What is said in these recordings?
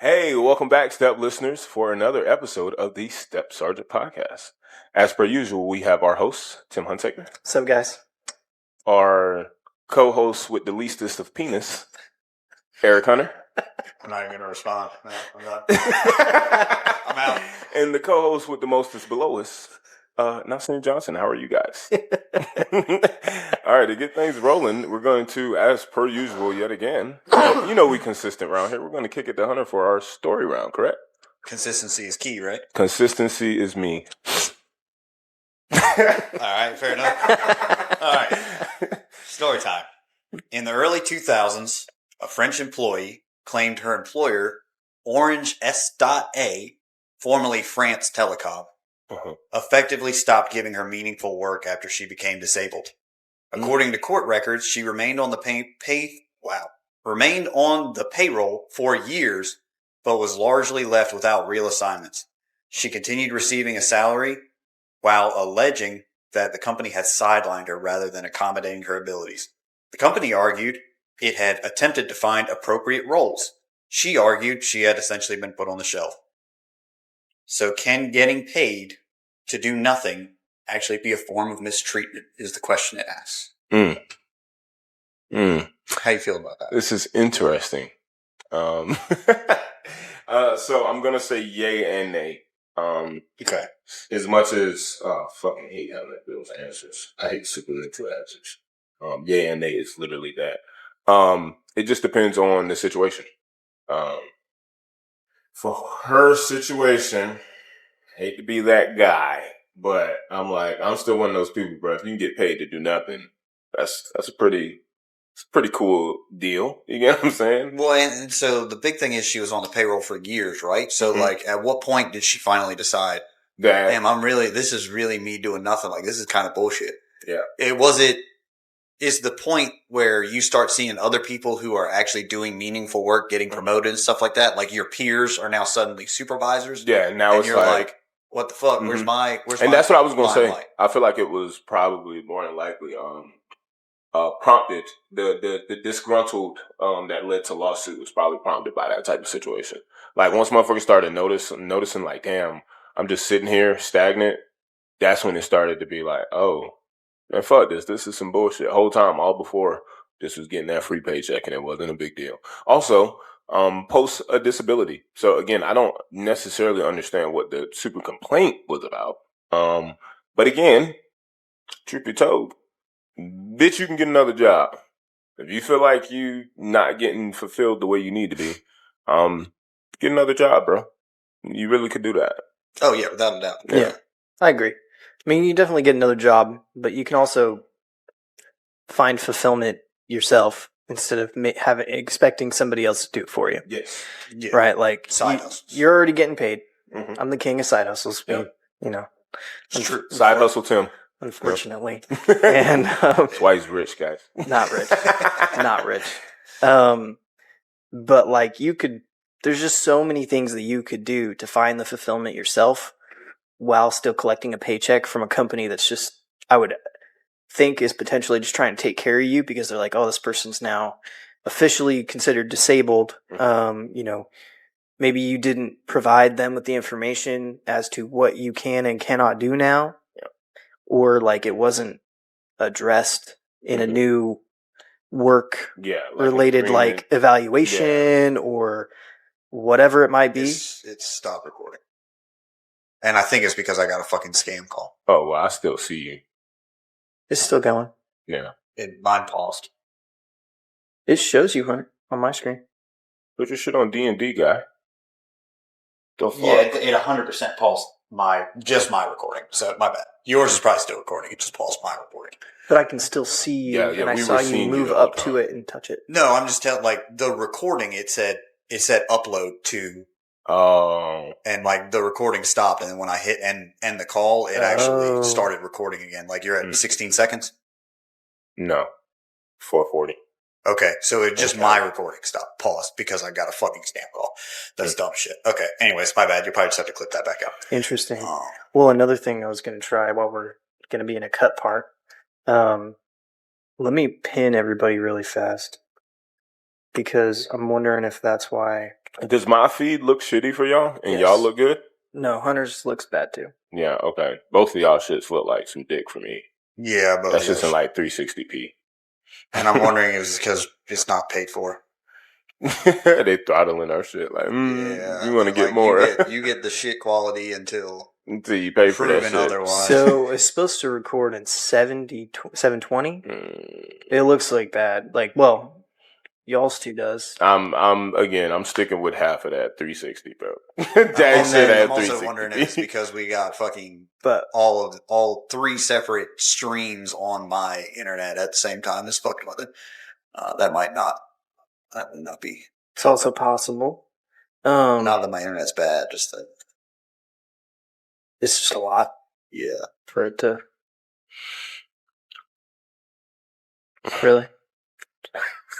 Hey, welcome back, Step listeners, for another episode of the Step Sergeant Podcast. As per usual, we have our host, Tim Huntaker. What's up, guys? Our co-host with the leastest of penis, Eric Hunter. I'm not even going to respond. No, I'm not. I'm out. And the co-host with the mostest below us, Nassim Johnson. How are you guys? All right, to get things rolling, we're going to, as per usual, yet again, you know we consistent around here. We're going to kick it to Hunter for our story round, correct? Consistency is key, right? Consistency is me. All right, fair enough. All right, story time. In the early 2000s, a French employee claimed her employer, Orange S.A., formerly France Telecom, effectively stopped giving her meaningful work after she became disabled. According to court records, she remained on the remained on the payroll for years, but was largely left without real assignments. She continued receiving a salary while alleging that the company had sidelined her rather than accommodating her abilities. The company argued it had attempted to find appropriate roles. She argued she had essentially been put on the shelf. So can getting paid to do nothing actually be a form of mistreatment is the question it asks. How you feel about that? This is interesting. So I'm going to say yay and nay. Okay. As much as fucking hate having those answers. I hate superlative answers. Yay and nay is literally that. It just depends on the situation. For her situation, hate to be that guy, but I'm still one of those people, bro. If you can get paid to do nothing, that's a pretty cool deal. You get what I'm saying? Well, and so the big thing is she was on the payroll for years, right? So like, at what point did she finally decide, damn, this is really me doing nothing. Like, this is kind of bullshit. Yeah. Is the point where you start seeing other people who are actually doing meaningful work getting promoted and stuff like that? Like your peers are now suddenly supervisors. Yeah. Now and it's you're like, what the fuck? Where's my that's what I was going to say. I feel like it was probably more than likely, prompted the disgruntled, that led to lawsuit was probably prompted by that type of situation. Like once motherfuckers started noticing like, damn, I'm just sitting here stagnant. That's when it started to be like, oh, man, fuck this. This is some bullshit. Whole time, all before this was getting that free paycheck and it wasn't a big deal. Also, post a disability. So again, I don't necessarily understand what the super complaint was about. But again, truth be told, bitch, you can get another job. If you feel like you not getting fulfilled the way you need to be, get another job, bro. You really could do that. Oh yeah, without a doubt. Yeah, I agree. I mean, you definitely get another job, but you can also find fulfillment yourself instead of expecting somebody else to do it for you. Yes. Yeah. Right? Like, side hustles. You're already getting paid. Mm-hmm. I'm the king of side hustles. Yep. You know. It's true. Side hustle, Tim. Unfortunately. Yep. And that's why he's rich, guys. Not rich. Not rich. But like there's just so many things that you could do to find the fulfillment yourself while still collecting a paycheck from a company that's just, I would think, is potentially just trying to take care of you because they're like, oh, this person's now officially considered disabled. Maybe you didn't provide them with the information as to what you can and cannot do now, or like it wasn't addressed in a new work related like evaluation or whatever it might be. It's stop recording. And I think it's because I got a fucking scam call. Oh, well, I still see you. It's still going. Yeah. Mine paused. It shows you, Hunter, on my screen. Put your shit on D&D, guy. Don't fuck. Yeah, it 100% paused just my recording. So, my bad. Yours is probably still recording. It just paused my recording. But I can still see you, and I saw you move up to it and touch it. No, I'm just telling, like, the recording, it said upload to... Oh. And like the recording stopped, and then when I hit end the call, it actually started recording again. Like you're at 16 seconds? No. 440. Okay, so it just my recording stopped, paused because I got a fucking scam call. That's dumb shit. Okay, anyways, my bad. You probably just have to clip that back out. Interesting. Well, another thing I was going to try while we're going to be in a cut part. Let me pin everybody really fast because I'm wondering if that's why Does my feed look shitty for y'all? And Yes. y'all look good? No, Hunter's looks bad too. Yeah, okay. Both of y'all shits look like some dick for me. Yeah, but That's just in like 360p. And I'm wondering if it's because it's not paid for. They throttling our shit like, you want to get more. You get the shit quality until you pay for that shit. Otherwise. So it's supposed to record in 720. It looks like bad. Like, well, y'all's too does. I'm sticking with half of that 360, bro. I'm also wondering if it's because we got fucking all three separate streams on my internet at the same time. This fucking with it. That would not be. It's also possible. Not that my internet's bad, just that it's just a lot. Yeah, for it to really.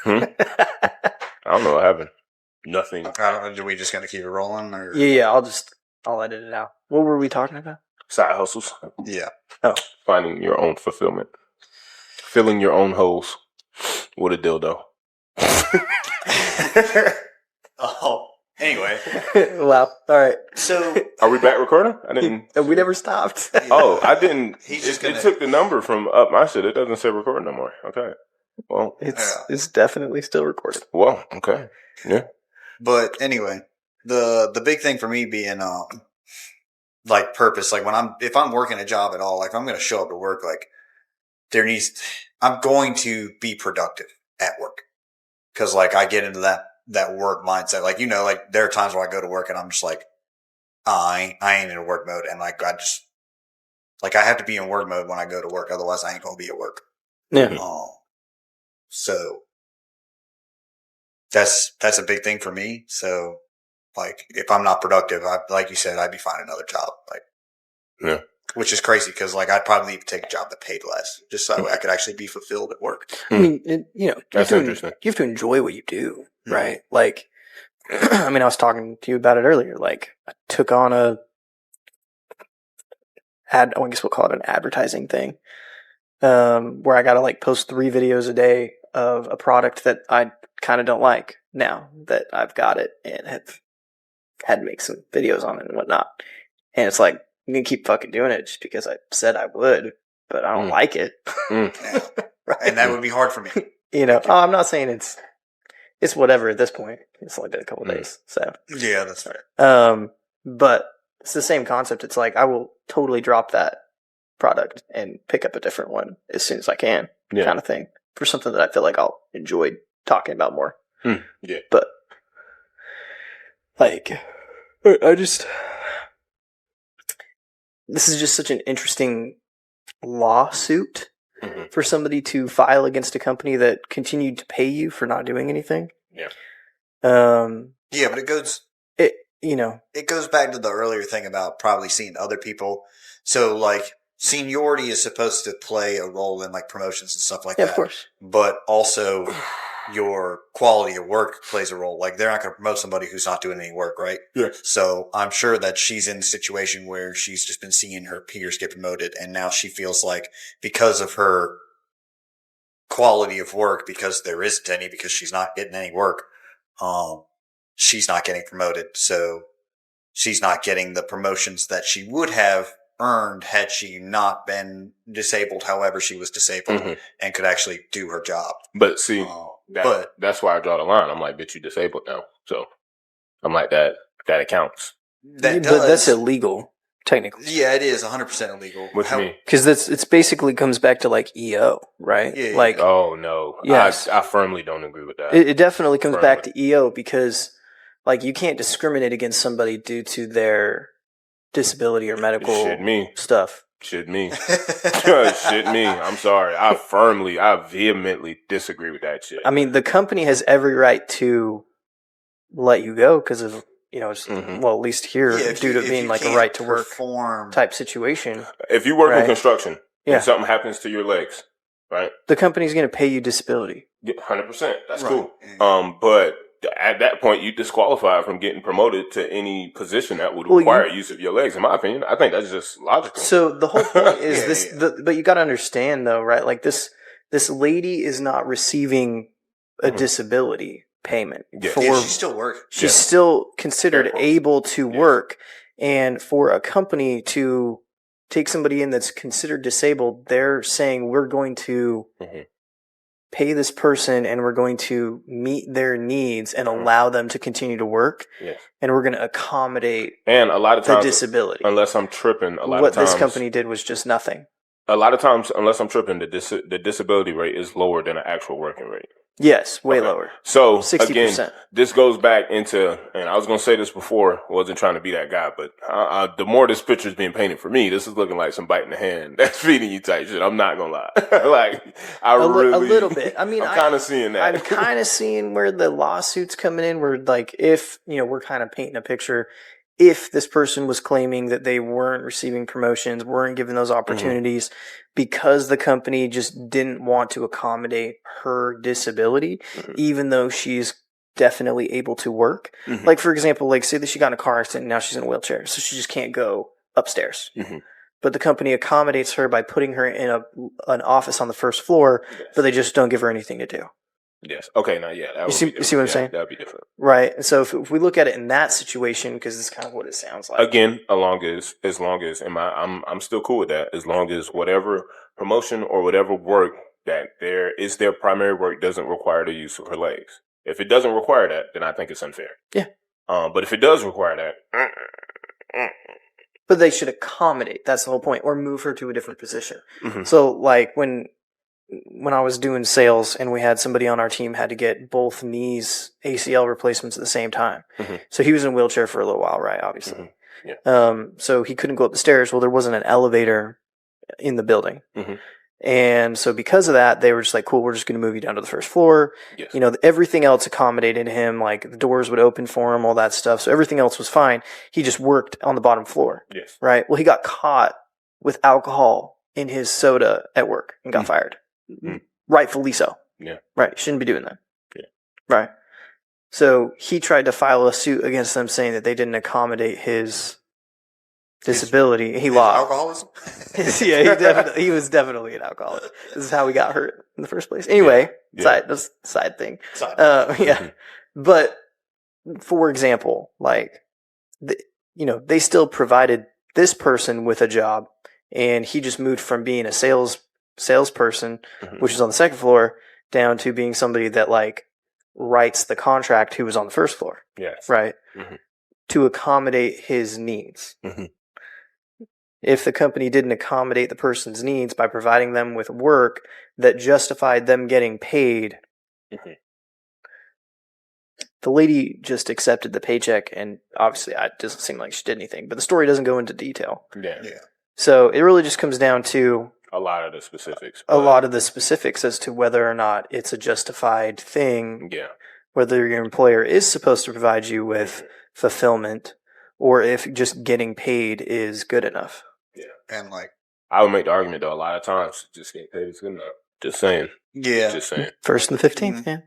I don't know what happened. Nothing. Are we just gonna keep it rolling? Or? Yeah. I'll edit it out. What were we talking about? Side hustles. Yeah. Oh, finding your own fulfillment, filling your own holes with a dildo. Oh. Anyway. Wow. All right. So, are we back recording? I didn't. We never stopped. Oh, I didn't. It took the number from up my shit. It doesn't say record no more. Okay. Well, it's definitely still recorded. Well, okay. Yeah. But anyway, the big thing for me being like purpose, like if I'm working a job at all, like I'm going to show up to work, like I'm going to be productive at work. Cause like I get into that work mindset. Like, like there are times where I go to work and I'm just like, I ain't in a work mode. And like, I have to be in work mode when I go to work. Otherwise I ain't going to be at work. Yeah. So that's a big thing for me. So like, if I'm not productive, like you said, I'd be finding another job. Like, yeah, which is crazy because like I'd probably even take a job that paid less, just so I could actually be fulfilled at work. I mean, that's interesting. You have to enjoy what you do, right? Like, I mean, I was talking to you about it earlier. Like, I took on I guess we'll call it an advertising thing, where I got to like post 3 videos a day of a product that I kind of don't like now that I've got it and have had to make some videos on it and whatnot. And it's like, I'm going to keep fucking doing it just because I said I would, but I don't like it. Right? And that would be hard for me. I'm not saying it's whatever at this point. It's only been a couple days. So yeah, that's right. But it's the same concept. It's like, I will totally drop that product and pick up a different one as soon as I can, kind of thing, for something that I feel like I'll enjoy talking about more. Yeah. But like, this is just such an interesting lawsuit for somebody to file against a company that continued to pay you for not doing anything. Yeah. Yeah, but it goes back to the earlier thing about probably seeing other people. So like seniority is supposed to play a role in like promotions and stuff like that. Of course. But also your quality of work plays a role. Like they're not going to promote somebody who's not doing any work, right? Yeah. So I'm sure that she's in a situation where she's just been seeing her peers get promoted, and now she feels like because of her quality of work, because there isn't any, because she's not getting any work, she's not getting promoted. So she's not getting the promotions that she would have earned had she not been disabled. However, she was disabled and could actually do her job. But see, that's why I draw the line. I'm like, bitch, you disabled now. So I'm like, that accounts. But that's illegal, technically. Yeah, it is 100% illegal. What me? Because it's basically comes back to like EO, right? Yeah. Like, oh no, yes. I firmly don't agree with that. It definitely comes back to EO because, like, you can't discriminate against somebody due to their disability or medical stuff. Shit me. Shit me. I'm sorry. I vehemently disagree with that shit. I mean, the company has every right to let you go because of, well, at least here, due to being like a right to work type situation. If you work in construction and something happens to your legs, right? The company's going to pay you disability. 100%. That's cool. But at that point, you disqualify from getting promoted to any position that would require use of your legs. In my opinion, I think that's just logical. So the whole point is but you got to understand though, right? Like this lady is not receiving a disability. payment. Yeah. She's still working. She's still considered able to work. And for a company to take somebody in that's considered disabled, they're saying we're going to pay this person and we're going to meet their needs and allow them to continue to work. Yes. And we're going to accommodate and a lot of times, the disability. Unless I'm tripping, what this company did was just nothing. A lot of times, unless I'm tripping, the disability rate is lower than the actual working rate. Yes, way lower. So 60%. Again, this goes back into, and I was going to say this before, wasn't trying to be that guy, but the more this picture is being painted for me, this is looking like some bite in the hand that's feeding you type shit. I'm not going to lie. Like, a little bit. I mean, I'm kind of seeing that. I'm kind of seeing where the lawsuit's coming in, where like, if, we're kind of painting a picture, if this person was claiming that they weren't receiving promotions, weren't given those opportunities because the company just didn't want to accommodate her disability, even though she's definitely able to work. Like, for example, like say that she got in a car accident and now she's in a wheelchair, so she just can't go upstairs. But the company accommodates her by putting her in an office on the first floor, but they just don't give her anything to do. Yes. Okay. Now, yeah. That you see what I'm saying? That'd be different. Right. And so if we look at it in that situation, because it's kind of what it sounds like. Again, as long as I'm still cool with that. As long as whatever promotion or whatever work that is their primary work doesn't require the use of her legs. If it doesn't require that, then I think it's unfair. Yeah. But if it does require that, but they should accommodate. That's the whole point, or move her to a different position. So, like when I was doing sales and we had somebody on our team had to get both knees ACL replacements at the same time. So he was in a wheelchair for a little while, right? Obviously. So he couldn't go up the stairs. Well, there wasn't an elevator in the building. And so because of that, they were just like, cool, we're just going to move you down to the first floor. Yes. Everything else accommodated him. Like the doors would open for him, all that stuff. So everything else was fine. He just worked on the bottom floor. Yes. Right. Well, he got caught with alcohol in his soda at work and got fired. Rightfully so. Yeah. Right. Shouldn't be doing that. Yeah. Right. So he tried to file a suit against them saying that they didn't accommodate his disability. He lost. Alcoholism? Yeah, he was definitely an alcoholic. This is how he got hurt in the first place. Anyway, side thing. But for example, like, they still provided this person with a job, and he just moved from being a salesperson, which is on the second floor, down to being somebody that like writes the contract, who was on the first floor. Yes. Right. To accommodate his needs. If the company didn't accommodate the person's needs by providing them with work that justified them getting paid, the lady just accepted the paycheck, and obviously it doesn't seem like she did anything, but the story doesn't go into detail. Yeah. So it really just comes down to a lot of the specifics. A lot of the specifics as to whether or not it's a justified thing. Yeah. Whether your employer is supposed to provide you with fulfillment, or if just getting paid is good enough. Yeah. And like, I would make the argument though, a lot of times just getting paid is good enough. Just saying. Yeah. Just saying. First and the 15th, yeah.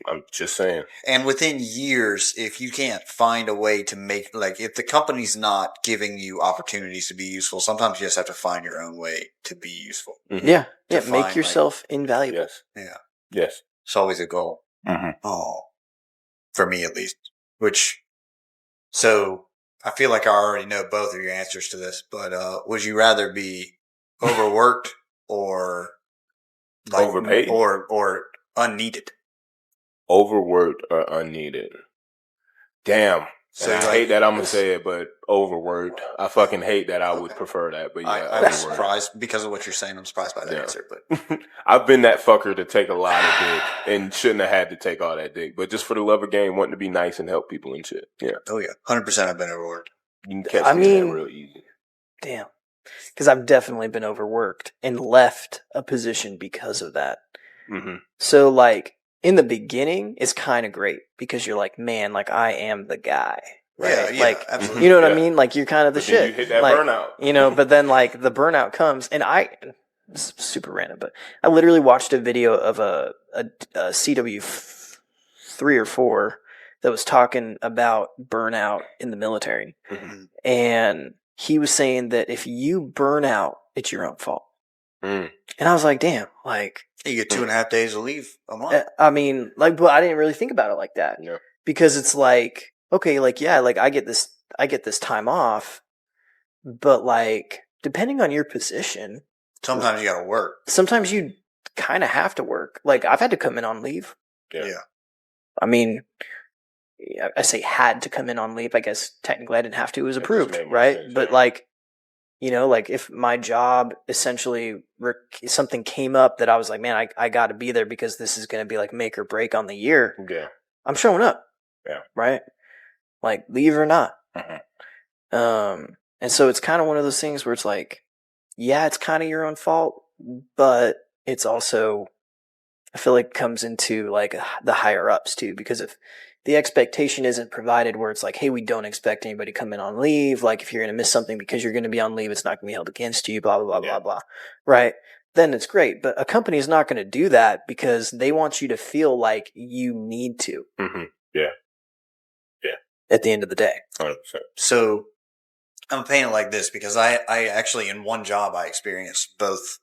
I'm just saying. And within years, if you can't find a way to make, like, if the company's not giving you opportunities to be useful, sometimes you just have to find your own way to be useful. Yeah. Yeah. Make yourself invaluable. Yes. Yeah. Yes. It's always a goal. Oh, for me at least. So I feel like I already know both of your answers to this, but would you rather be overworked or like, overpaid or unneeded? Overworked or unneeded? Damn. So I hate that I'm gonna say it, but overworked. I fucking hate that. I would prefer that, but yeah, I'm surprised because of what you're saying. I'm surprised by that answer, but I've been that fucker to take a lot of dick and shouldn't have had to take all that dick, but just for the love of game, wanting to be nice and help people and shit. Yeah. Oh yeah, 100%. I've been overworked. You can catch me in that real easy. Damn. Because I've definitely been overworked and left a position because of that. So like, in the beginning, it's kind of great because you're like, man, like I am the guy. Right? Yeah, like, absolutely. You know what I mean? Like you're kind of the shit. You hit that like, burnout. But then like the burnout comes, and this is super random, but I literally watched a video of a CW 3 or 4 that was talking about burnout in the military. And he was saying that if you burn out, it's your own fault. And I was like, damn, like you get 2.5 days of leave a month. I mean, like, but I didn't really think about it like that because it's like, okay, like, yeah, like I get this time off, but like, depending on your position, sometimes you gotta work. Sometimes you kind of have to work. Like, I've had to come in on leave. Yeah. I mean, I say had to come in on leave. I guess technically I didn't have to. It was approved, right? Sense, but like, you know, like if my job essentially something came up that I was like, man, I got to be there because this is going to be like make or break on the year. Yeah. I'm showing up. Yeah. Right. Like leave or not. And so it's kind of one of those things where it's like, yeah, it's kind of your own fault, but it's also, I feel like comes into like the higher ups too, because if the expectation isn't provided where it's like, hey, we don't expect anybody to come in on leave. Like if you're going to miss something because you're going to be on leave, it's not going to be held against you, blah, blah, blah, blah, blah. Right. Then it's great. But a company is not going to do that because they want you to feel like you need to. Yeah. Yeah. At the end of the day. 100%. So I'm paying it like this because I actually in one job I experienced both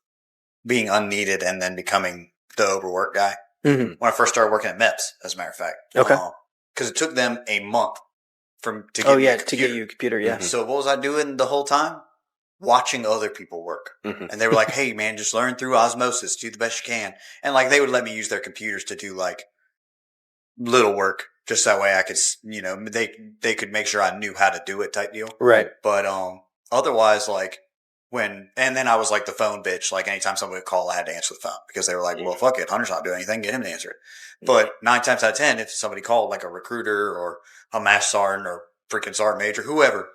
being unneeded and then becoming the overwork guy. When I first started working at MEPS, as a matter of fact. Okay. Because it took them a month to get you a computer. Yeah. So what was I doing the whole time? Watching other people work. And they were like, hey man, just learn through osmosis, do the best you can. And like they would let me use their computers to do like little work. Just that way I could, you know, they could make sure I knew how to do it type deal. Right. But, otherwise, like and then I was like the phone bitch. Like anytime somebody would call, I had to answer the phone because they were like, well, fuck it. Hunter's not doing anything. Get him to answer it. But 9 times out of 10, if somebody called like a recruiter or a mass sergeant or freaking sergeant major, whoever,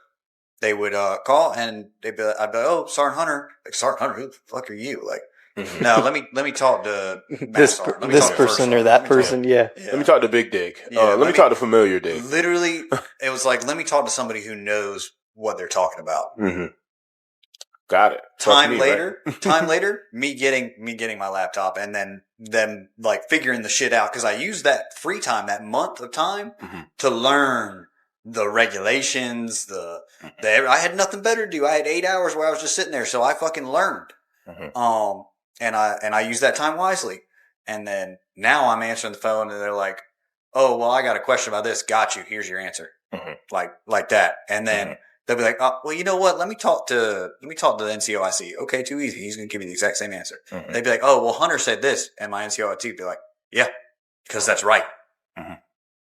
they would, call and I'd be like, oh, Sergeant Hunter. Like, Sergeant Hunter, who the fuck are you? Like, no, let me talk to this person or that person. Yeah. Let me talk to Big Dig. Let me talk to Familiar Dig. Literally, it was like, let me talk to somebody who knows what they're talking about. Got it. Time later, me getting my laptop and then them like figuring the shit out because I used that free time, that month of time, to learn the regulations. I had nothing better to do. I had 8 hours where I was just sitting there, so I fucking learned. And I used that time wisely. And then now I'm answering the phone and they're like, oh, well, I got a question about this. Got you. Here's your answer. Like that. And then they'll be like, oh, well, you know what? Let me talk to the NCOIC. Okay, too easy. He's going to give me the exact same answer. They'd be like, oh, well, Hunter said this. And my NCOIC would be like, yeah, because that's right.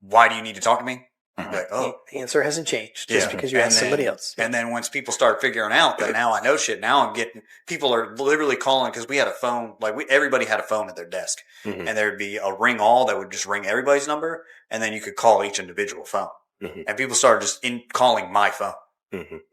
Why do you need to talk to me? I'd be like, oh. The answer hasn't changed just because you asked somebody else. And then once people start figuring out that now I know shit, now I'm getting, people are literally calling because we had a phone, like everybody had a phone at their desk. And there'd be a ring all that would just ring everybody's number. And then you could call each individual phone. And people started just calling my phone.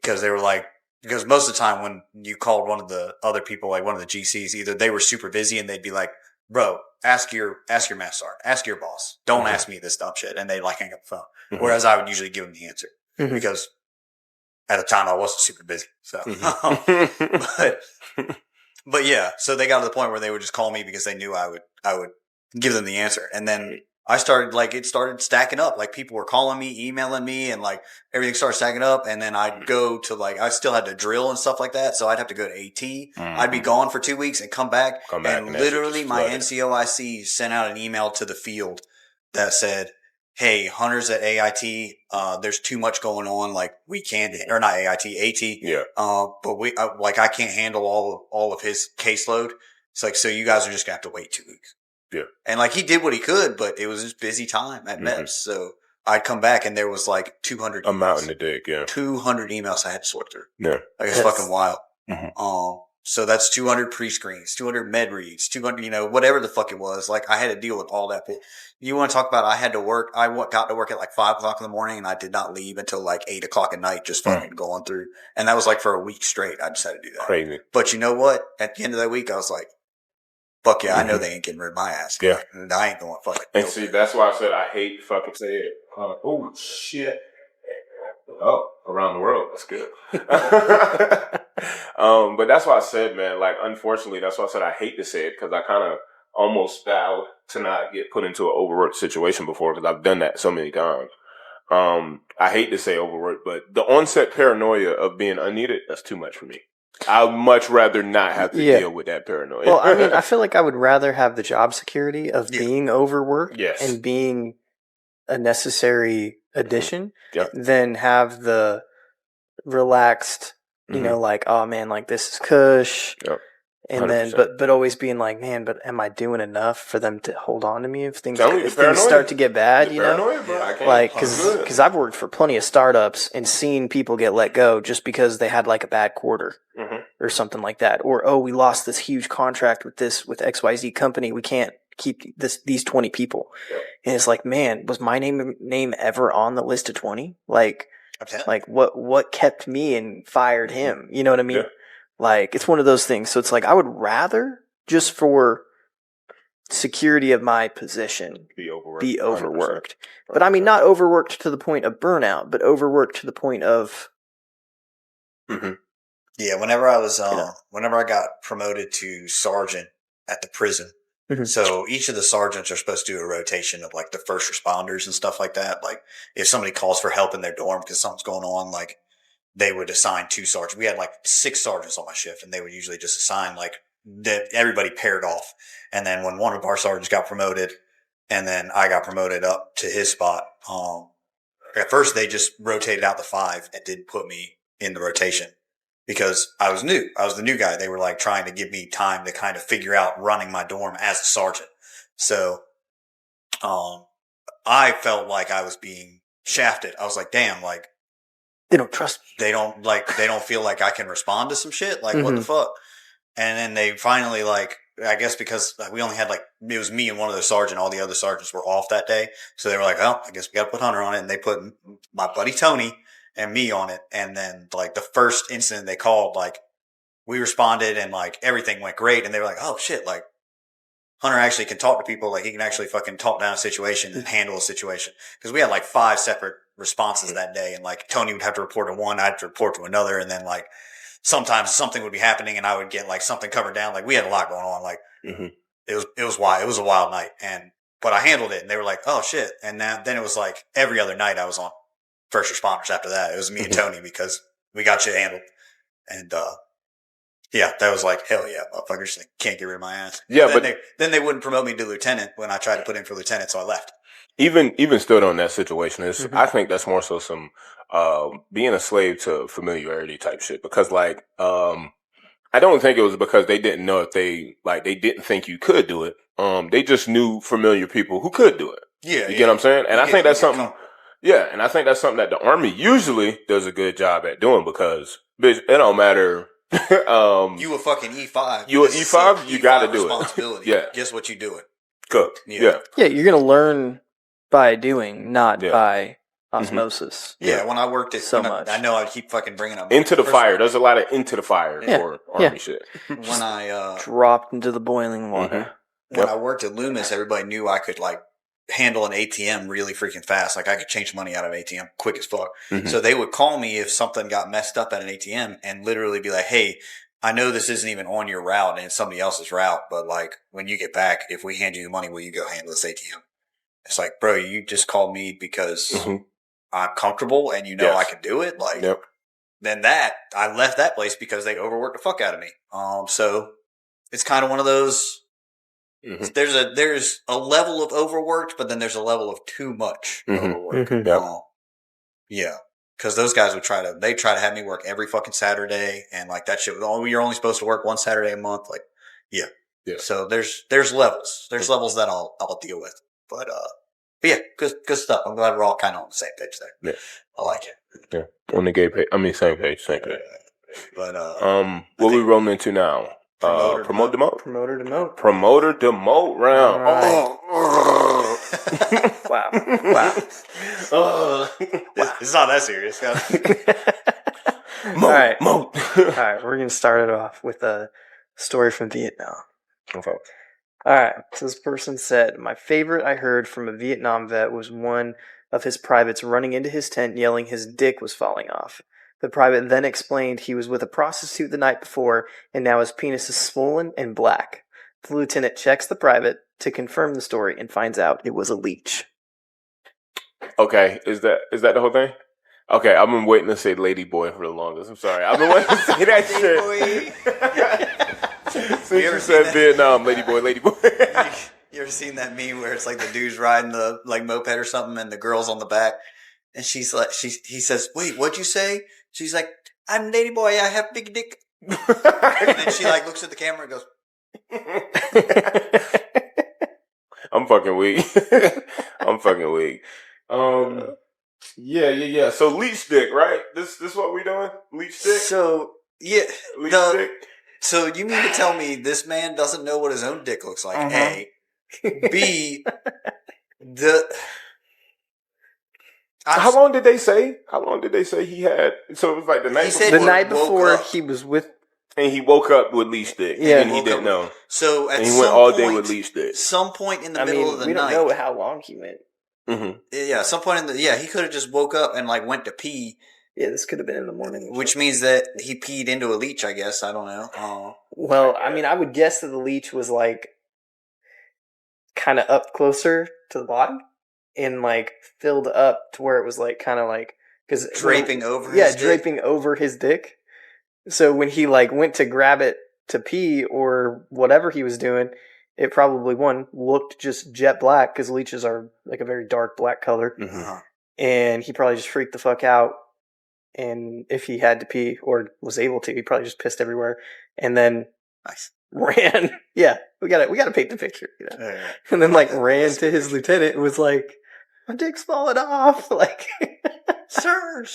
Because they were like, because most of the time when you called one of the other people, like one of the GCs, either they were super busy and they'd be like, bro, ask your master sergeant, ask your boss. Don't ask me this dumb shit. And they like hang up the phone. Whereas I would usually give them the answer because at the time I wasn't super busy. So, but yeah, so they got to the point where they would just call me because they knew I would give them the answer. And then I started it started stacking up. Like people were calling me, emailing me, and like everything started stacking up. And then I'd go to I still had to drill and stuff like that. So I'd have to go to AT. I'd be gone for 2 weeks and come back. And literally my NCOIC sent out an email to the field that said, hey, Hunter's at AIT. There's too much going on. Like we can't, or not AIT, AT. Yeah. But I can't handle all of his caseload. It's like, so you guys are just gonna have to wait 2 weeks. Yeah. And like he did what he could, but it was just busy time at MEPS. So I'd come back and there was like 200 emails. A mountain to dig, yeah. 200 emails I had to sort through. Yeah. Like it's fucking wild. So that's 200 pre-screens, 200 med reads, 200, whatever the fuck it was. Like I had to deal with all that. You want to talk about, I had to work. I got to work at like 5 o'clock in the morning and I did not leave until like 8 o'clock at night, just fucking going through. And that was like for a week straight. I just had to do that. Crazy. But you know what? At the end of that week, I was like, fuck yeah, I know they ain't getting rid of my ass. Yeah. And I ain't going to fuck it. And see, that's why I said I hate to fucking say it. Oh, shit. Oh, around the world. That's good. But that's why I said, man, like, unfortunately, that's why I said I hate to say it because I kind of almost vowed to not get put into an overworked situation before because I've done that so many times. I hate to say overworked, but the onset paranoia of being unneeded, that's too much for me. I'd much rather not have to deal with that paranoia. Well, I mean, I feel like I would rather have the job security of being overworked and being a necessary addition than have the relaxed, you know, like, oh man, like this is cush. And 100%. Then, but always being like, man, but am I doing enough for them to hold on to me if things start to get bad? You know, like because I've worked for plenty of startups and seen people get let go just because they had like a bad quarter or something like that, or oh, we lost this huge contract with XYZ company, we can't keep these 20 people, and it's like, man, was my name ever on the list of 20? Like what kept me and fired him? You know what I mean? Yeah. Like, it's one of those things. So it's like, I would rather, just for security of my position, be overworked. 100%. But I mean, not overworked to the point of burnout, but overworked to the point of... Yeah, whenever I got promoted to sergeant at the prison, so each of the sergeants are supposed to do a rotation of, like, the first responders and stuff like that. Like, if somebody calls for help in their dorm because something's going on, like, they would assign 2 sergeants. We had like 6 sergeants on my shift, and they would usually just assign like that. Everybody paired off. And then when one of our sergeants got promoted, and then I got promoted up to his spot, at first they just rotated out the 5 and didn't put me in the rotation because I was new. I was the new guy. They were like trying to give me time to kind of figure out running my dorm as a sergeant. So, I felt like I was being shafted. I was like, damn, like, they don't trust me. They don't feel like I can respond to some shit. Like, what the fuck? And then they finally, like, I guess because we only had, like, it was me and one other sergeant. All the other sergeants were off that day. So they were like, oh, I guess we got to put Hunter on it. And they put my buddy Tony and me on it. And then, like, the first incident they called, like, we responded and, like, everything went great. And they were like, oh, shit, like, Hunter actually can talk to people. Like, he can actually fucking talk down a situation and handle a situation. Because we had, like, 5 separate responses that day, and like Tony would have to report to one, I'd have to report to another, and then like sometimes something would be happening and I would get like something covered down. Like, we had a lot going on. Like it was wild. It was a wild night, but I handled it, and they were like, oh shit. And then it was like every other night I was on first responders after that. It was me and Tony because we got shit handled. And yeah, that was like, hell yeah, motherfuckers, like, can't get rid of my ass. Yeah, then they wouldn't promote me to lieutenant when I tried to put in for lieutenant, so I left. Even still on that situation is, I think that's more so some being a slave to familiarity type shit. Because like, I don't think it was because they didn't know if they didn't think you could do it. They just knew familiar people who could do it. Yeah, you get what I'm saying? And I think that's something. Yeah, and I think that's something that the Army usually does a good job at doing, because bitch, it don't matter. You a fucking E5. You an E5. You got to do responsibility. Yeah. Guess what you doing? Cook. Yeah. You're gonna learn by doing, not by osmosis. Yeah, when I worked at much. I know I keep fucking bringing up into the fire. There's a lot of into the fire for Army shit. When I dropped into the boiling water. When I worked at Loomis, everybody knew I could like handle an ATM really freaking fast. Like, I could change money out of an ATM quick as fuck. So they would call me if something got messed up at an ATM and literally be like, hey, I know this isn't even on your route and it's somebody else's route, but like, when you get back, if we hand you the money, will you go handle this ATM? It's like, bro, you just called me because I'm comfortable and you know I can do it. Like, then I left that place because they overworked the fuck out of me. So it's kind of one of those. There's a level of overworked, but then there's a level of too much overworked. Yeah. Because those guys would try to have me work every fucking Saturday, and like that shit. You're only supposed to work one Saturday a month. Like, yeah. So there's levels. There's levels that I'll deal with. But yeah, good stuff. I'm glad we're all kind of on the same page there. Yeah. I like it. Yeah. On the same page. But what we rolling into now? Promoter demote round. Right. Wow. It's not that serious. All right, we're gonna start it off with a story from Vietnam. Okay. All right, so this person said, my favorite I heard from a Vietnam vet was one of his privates running into his tent yelling his dick was falling off. The private then explained he was with a prostitute the night before, and now his penis is swollen and black. The lieutenant checks the private to confirm the story and finds out it was a leech. Okay, is that the whole thing? Okay, I've been waiting to say lady boy for the longest. I'm sorry. I've been waiting to say that shit. Since you said Vietnam, lady boy, lady boy. You ever seen that meme where it's like the dude's riding the like moped or something and the girl's on the back and she's like he says, "Wait, what'd you say?" She's like, "I'm lady boy, I have big dick." And then she like looks at the camera and goes, I'm fucking weak. I'm fucking weak. Yeah. So leech dick, right? This what we doing? Leech dick? So yeah. Leech dick? So you mean to tell me this man doesn't know what his own dick looks like? A. B. How long did they say? He had? So it was like the night before. The night before he was with. And he woke up with leech dick. Yeah. And he didn't know. So at and he some went all point, day with leech dick. Some point in the middle of the night. We don't know how long he went. Mm-hmm. Yeah, some point he could have just woke up and like went to pee. Yeah, this could have been in the morning. Which means that he peed into a leech, I guess. I don't know. Well, I mean, I would guess that the leech was like kind of up closer to the bottom and like filled up to where it was like kind of like because draping over his dick. So when he like went to grab it to pee or whatever he was doing, it probably looked just jet black because leeches are like a very dark black color, and he probably just freaked the fuck out. And if he had to pee or was able to, he probably just pissed everywhere, and then ran. Yeah, we got to paint the picture, you know? Yeah. And then like ran to his lieutenant and was like, "My dick's falling off!" Like, sir.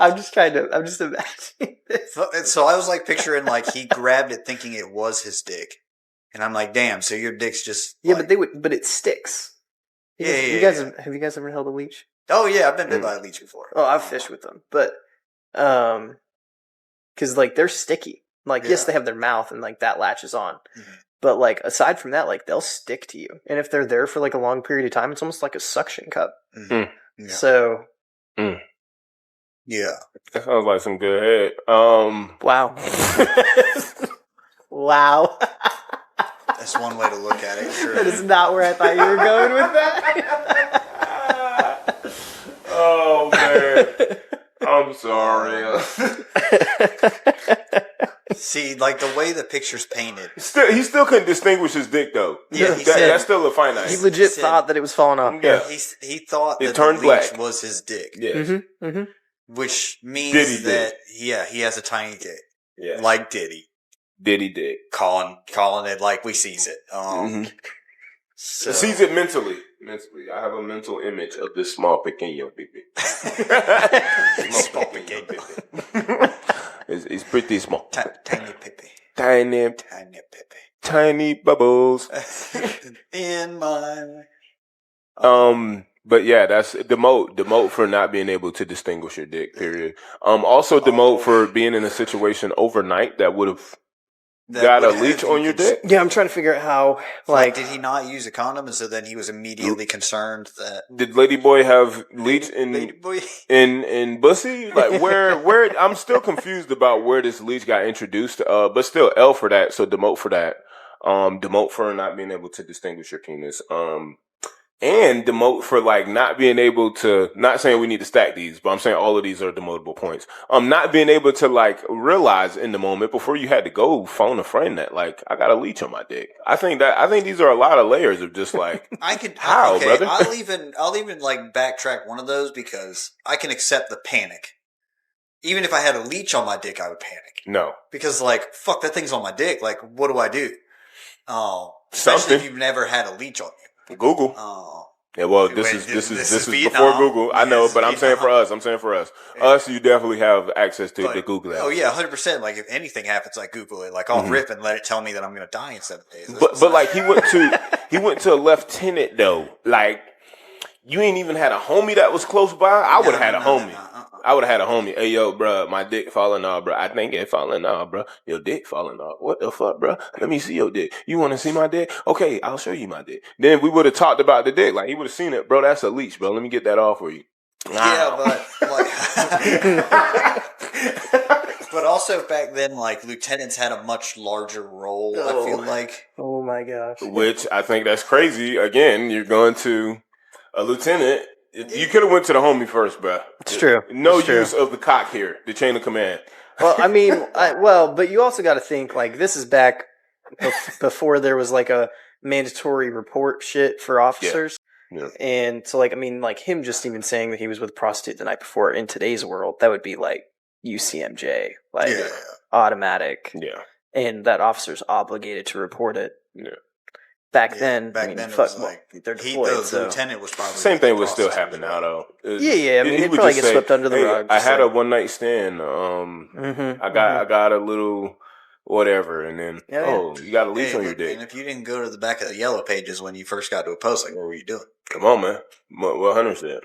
I'm just imagining this. So I was like picturing like he grabbed it thinking it was his dick, and I'm like, damn. So your dick's just but it sticks. Have you guys ever held a leech? Oh yeah, I've been bit by a leech before. Oh, I've fished with them, but because like they're sticky. Like yes, they have their mouth and like that latches on, but like aside from that, like they'll stick to you, and if they're there for like a long period of time, it's almost like a suction cup. Yeah. So. Yeah. That sounds like some good head. Wow. Wow. That's one way to look at it. Sure. That is not where I thought you were going with that. Oh, man. I'm sorry. See, like the way the picture's painted. He still couldn't distinguish his dick, though. Yeah, that's still a fine line. He legit thought that it was falling off. Yeah. He thought that the leech was his dick. Yeah. Which means that he has a tiny dick. Yeah. Like Diddy. Diddy dick. Calling it like we sees it. So. Sees it mentally. I have a mental image of this small pequeño baby. Small pequeño. It's pretty small. Tiny pippy. Tiny pippy. Tiny bubbles. In my... But yeah, that's demote for not being able to distinguish your dick, period. Also demote for being in a situation overnight that would have got a leech on your dick. Yeah, I'm trying to figure out how, like... Did he not use a condom and so then he was immediately concerned that... Did Lady Boy have leech in bussy? Like where I'm still confused about where this leech got introduced, but still L for that, so demote for that. Demote for not being able to distinguish your penis. And demote for like not being able to, not saying we need to stack these, but I'm saying all of these are demotable points. Not being able to like realize in the moment before you had to go phone a friend that like I got a leech on my dick. I think these are a lot of layers of just like brother? I'll even like backtrack one of those because I can accept the panic. Even if I had a leech on my dick, I would panic. No, because like fuck, that thing's on my dick. Like what do I do? Especially if you've never had a leech on you. Google. Yeah, well, this is before Google. I know, but I'm saying for us. Us, you definitely have access to the Google app. Oh yeah, 100%. Like if anything happens, I Google it. Like I'll rip and let it tell me that I'm going to die in 7 days. But like he went to a lieutenant though. Like you ain't even had a homie that was close by. I would have had a homie. I would have had a homie. Hey, yo, bro, my dick falling off, bro. I think it falling off, bro. Your dick falling off. What the fuck, bro? Let me see your dick. You want to see my dick? Okay, I'll show you my dick. Then we would have talked about the dick. Like, he would have seen it. Bro, that's a leech, bro. Let me get that off for you. Yeah, but like... But also back then, like, lieutenants had a much larger role, I feel like. Oh, my gosh. Which I think that's crazy. Again, you're going to a lieutenant You could have went to the homie first, bro. It's true. No it's use true. of the cock here. The chain of command. Well, I mean, but you also got to think like this is back before there was like a mandatory report shit for officers. Yeah. And so, like, I mean, like him just even saying that he was with a prostitute the night before in today's world, that would be like UCMJ, like automatic. Yeah. And that officer's obligated to report it. Yeah. Back then, then it was like they're deployed. the lieutenant was probably same thing would still happen now, though. Yeah. I mean, it probably gets swept under the rug. I had a one night stand. I got a little whatever, and then you got a leash on your dick. And if you didn't go to the back of the yellow pages when you first got to a post, like, what were you doing? Come on, man. What Hunter said.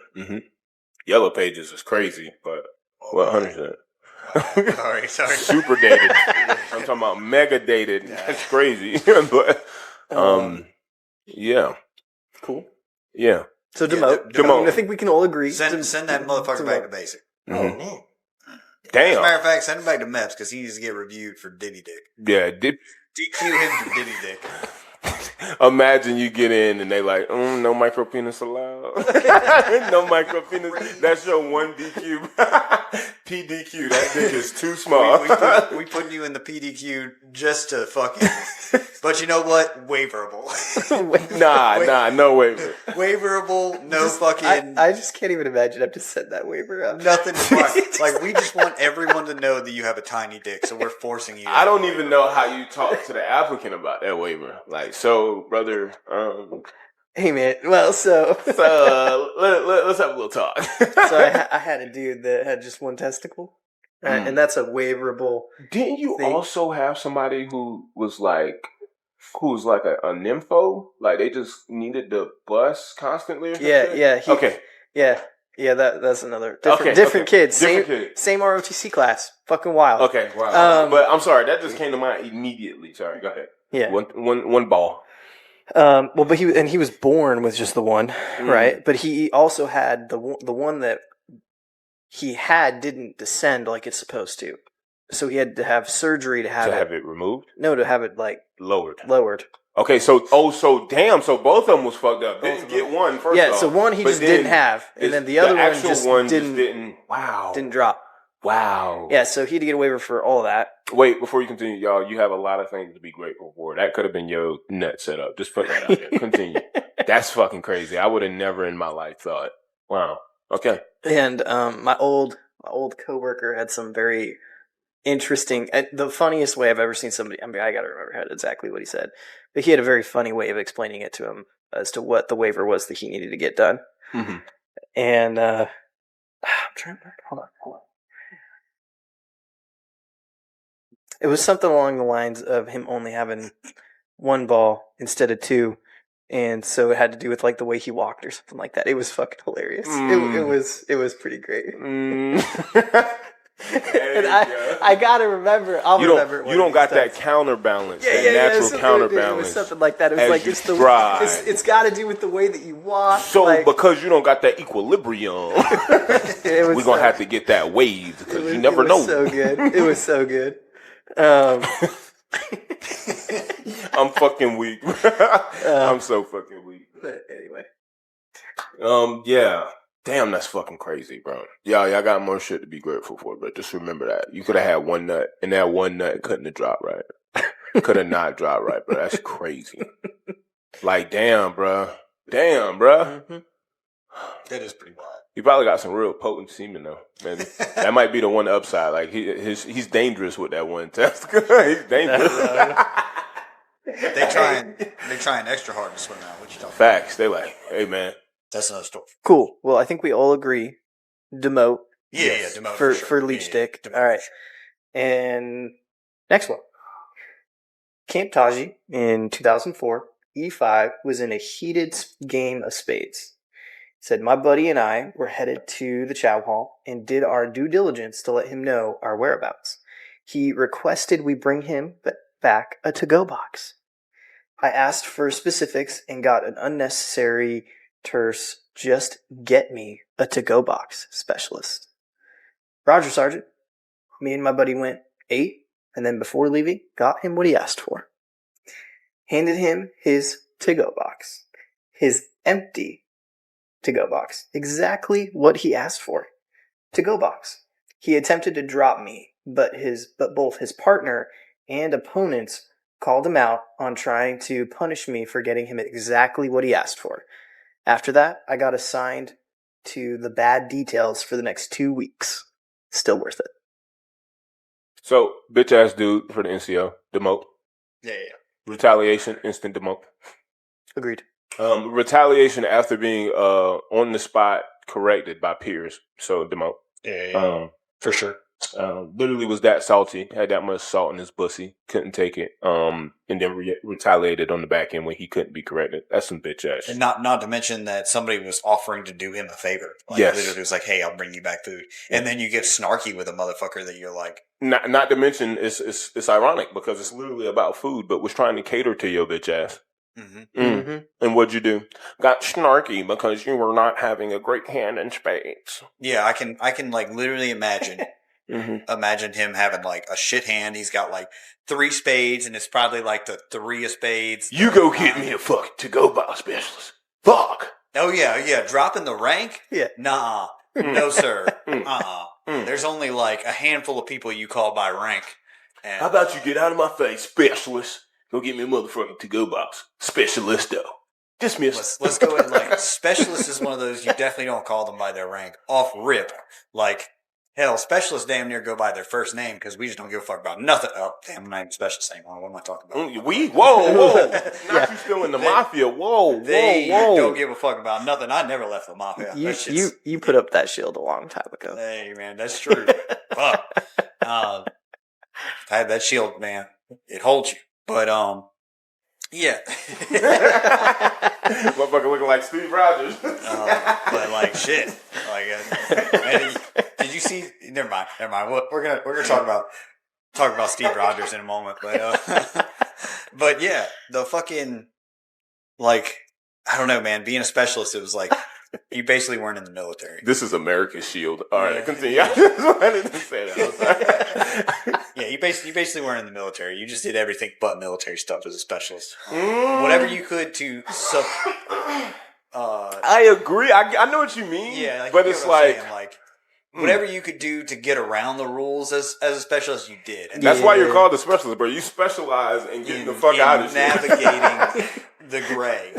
Yellow pages is crazy, but what Hunter said. Sorry. Super dated. I'm talking about mega dated. That's crazy. But yeah. Cool. Yeah. So Demote. Demote. I mean, I think we can all agree. Send that motherfucker back to basic. Damn. As a matter of fact, send him back to MEPS because he needs to get reviewed for Diddy Dick. Yeah. DQ him for Diddy Dick. Imagine you get in and they like, no micro penis allowed. No micro penis. That's your one DQ. PDQ. That dick is too small. We put you in the PDQ just to fucking. But you know what? Waiverable. Nah, no waiver. Waiverable, no fucking. I just can't even imagine I have to set that waiver up. Nothing. Like we just want everyone to know that you have a tiny dick, so we're forcing you. I don't even know how you talk to the applicant about that waiver. Like, so, brother. Hey man, well, let's have a little talk. So I had a dude that had just one testicle, right? And that's a waiverable. Didn't you thing. Also have somebody who was like a nympho? Like they just needed to bust constantly? Or something? Yeah, that's another different kid. Same ROTC class. Fucking wild. Okay, wow. But I'm sorry, that just came to mind immediately. Sorry, go ahead. Yeah. One ball. But he was born with just the one, right? But he also had the one that he had didn't descend like it's supposed to, so he had to have surgery to have it removed. No, to have it like lowered. Okay, so damn, so both of them was fucked up. Didn't get one first. Yeah, so one he just didn't have, and then the other one didn't. Wow, didn't drop. Wow. Yeah, so he had to get a waiver for all of that. Wait, before you continue, y'all, you have a lot of things to be grateful for. That could have been your nut setup. Just put that out there. Continue. That's fucking crazy. I would have never in my life thought. Wow. Okay. And my old coworker had some very interesting, the funniest way I've ever seen somebody. I mean, I got to remember exactly what he said, but he had a very funny way of explaining it to him as to what the waiver was that he needed to get done. Mm-hmm. And I'm trying to hold on. It was something along the lines of him only having one ball instead of two, and so it had to do with like the way he walked or something like that. It was fucking hilarious. It was pretty great. And I gotta remember. Remember. You don't got that counterbalance. Natural counterbalance. It was something like that. It was like it's got to do with the way that you walk. So because you don't got that equilibrium, we're gonna have to get that wave because you never know. So good. It was so good. I'm fucking weak. I'm so fucking weak. But anyway. Yeah. Damn, that's fucking crazy, bro. Y'all got more shit to be grateful for, but just remember that. You could have had one nut, and that one nut couldn't have dropped right. Could have not dropped right, bro. That's crazy. Like, damn, bro. Mm-hmm. That is pretty wild. He probably got some real potent semen, though. Man, that might be the one upside. Like, he's dangerous with that one testicle. He's dangerous. They trying extra hard to swim out. What you talking Facts. They like, hey, man. That's another story. Cool. Well, I think we all agree. Demote. Yeah, Demote. For Leech Dick. Demote. All right. And next one. Camp Taji in 2004. E5 was in a heated game of spades. Said, my buddy and I were headed to the chow hall and did our due diligence to let him know our whereabouts. He requested we bring him back a to-go box. I asked for specifics and got an unnecessary terse, just get me a to-go box specialist. Roger, Sergeant. Me and my buddy went, ate, and then before leaving, got him what he asked for. Handed him his to-go box. His empty to-go box. Exactly what he asked for. To-go box. He attempted to drop me, but both his partner and opponents called him out on trying to punish me for getting him exactly what he asked for. After that, I got assigned to the bad details for the next 2 weeks. Still worth it. So, bitch ass dude for the NCO, demote. Yeah. Retaliation, instant demote. Agreed. Retaliation after being on the spot corrected by peers. So demote. Yeah. For sure. Literally was that salty, had that much salt in his pussy, couldn't take it, and then retaliated on the back end when he couldn't be corrected. That's some bitch ass. And not to mention that somebody was offering to do him a favor. Like, yes. Literally was like, hey, I'll bring you back food. Yeah. And then you get snarky with a motherfucker that you're like. Not to mention, it's ironic because it's literally about food, but was trying to cater to your bitch ass. Mm-hmm. Mm-hmm. And what'd you do? Got snarky because you were not having a great hand in spades. Yeah, I can like literally imagine. Imagine him having like a shit hand. He's got like 3 spades, and it's probably like the 3 of spades. You go get me a fucking to-go box specialist. Fuck. Oh yeah. Dropping the rank? Yeah. Nah. No sir. There's only like a handful of people you call by rank. And how about you get out of my face, specialist? Go get me a motherfucking to-go box. Specialisto. Dismissed. Let's go ahead. Like, specialist is one of those you definitely don't call them by their rank. Off rip. Like, hell, specialists damn near go by their first name because we just don't give a fuck about nothing. Oh, damn, I'm not even specialist anymore. What am I talking about? Whoa. Not you still in the mafia. Whoa. They don't give a fuck about nothing. I never left the mafia. You put up that shield a long time ago. Hey, man, that's true. Fuck. I had that shield, man. It holds you. But, yeah. Motherfucker looking like Steve Rogers. But like shit. Like, man, did you see? Never mind. We're gonna talk about Steve Rogers in a moment. But yeah, the fucking like I don't know, man. Being a specialist, it was like you basically weren't in the military. This is America's shield. All right, continue. I just wanted to say that. I'm sorry. Yeah, you basically weren't in the military. You just did everything but military stuff as a specialist. Whatever you could to I agree. I know what you mean. Yeah, but it's like whatever you could do to get around the rules as a specialist, you did. And that's why you're called a specialist, bro. You specialize in getting the fuck out of shit. Navigating the gray.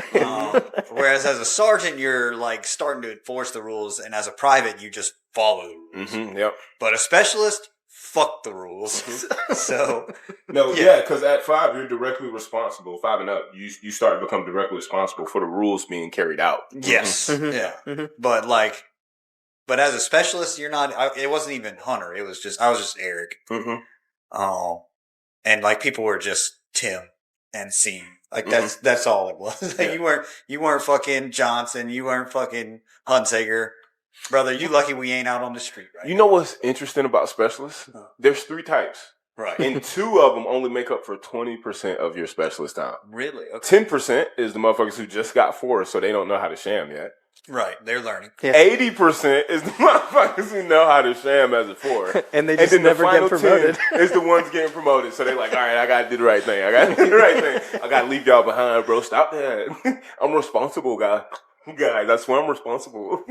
Whereas as a sergeant, you're like starting to enforce the rules, and as a private, you just follow the rules. Mm-hmm, yep. But a specialist, fuck the rules. So because at 5 you're directly responsible. 5 and up, you start to become directly responsible for the rules being carried out. Yes, but as a specialist, you're not. It wasn't even Hunter. It was just I was just Eric. And like people were just Tim and Seam. Like that's all it was. Like you weren't fucking Johnson. You weren't fucking Hunsaker. Brother, you lucky we ain't out on the street, right? You know what's interesting about specialists? There's 3 types. Right. And 2 of them only make up for 20% of your specialist time. Really? Okay. 10% is the motherfuckers who just got 4, so they don't know how to sham yet. Right. They're learning. Yeah. 80% is the motherfuckers who know how to sham as a 4. And they just never get promoted. Is the ones getting promoted. So they're like, all right, I got to do the right thing. I got to leave y'all behind, bro. Stop that. I'm responsible, guys. That's why I'm responsible.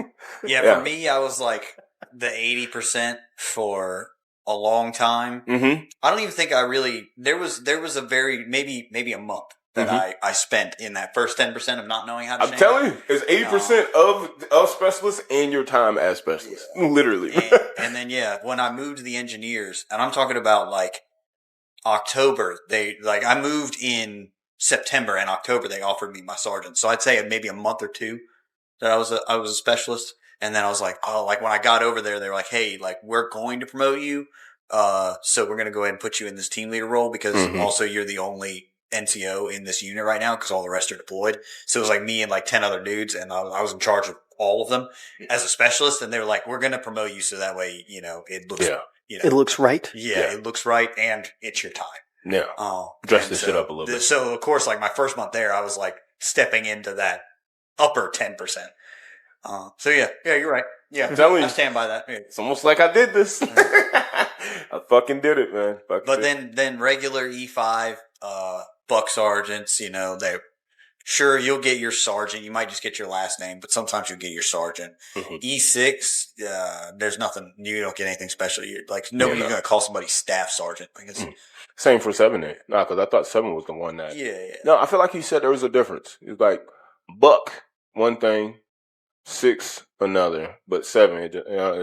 Yeah, for me, I was like the 80% for a long time. Mm-hmm. I don't even think I really, there was a very, maybe a month that I spent in that first 10% of not knowing how to sham. I'm telling you, it's 80% of specialists and your time as specialists. Yeah. Literally. And then, when I moved to the engineers, and I'm talking about like October, I moved in September, and October they offered me my sergeant. So I'd say maybe a month or 2 that I was a specialist. And then I was like, when I got over there, they were like, hey, like we're going to promote you. So we're going to go ahead and put you in this team leader role because also you're the only NCO in this unit right now because all the rest are deployed. So it was like me and like 10 other dudes, and I was in charge of all of them as a specialist. And they were like, we're going to promote you so that way, it looks, it looks right. Yeah, it looks right, and it's your time. Yeah. Dress this shit up a little bit. So of course, like my first month there, I was like stepping into that upper 10%. So yeah, you're right. Yeah, I stand by that. Yeah. It's almost like I did this. I fucking did it, man. But then regular E5, buck sergeants, Sure, you'll get your sergeant. You might just get your last name, but sometimes you'll get your sergeant. E6, there's nothing. You don't get anything special. Nobody's going to call somebody staff sergeant. Same for 7 then. No, because I thought 7 was the one that. Yeah. No, I feel like he said there was a difference. It's like Buck, one thing, 6 another, but 7.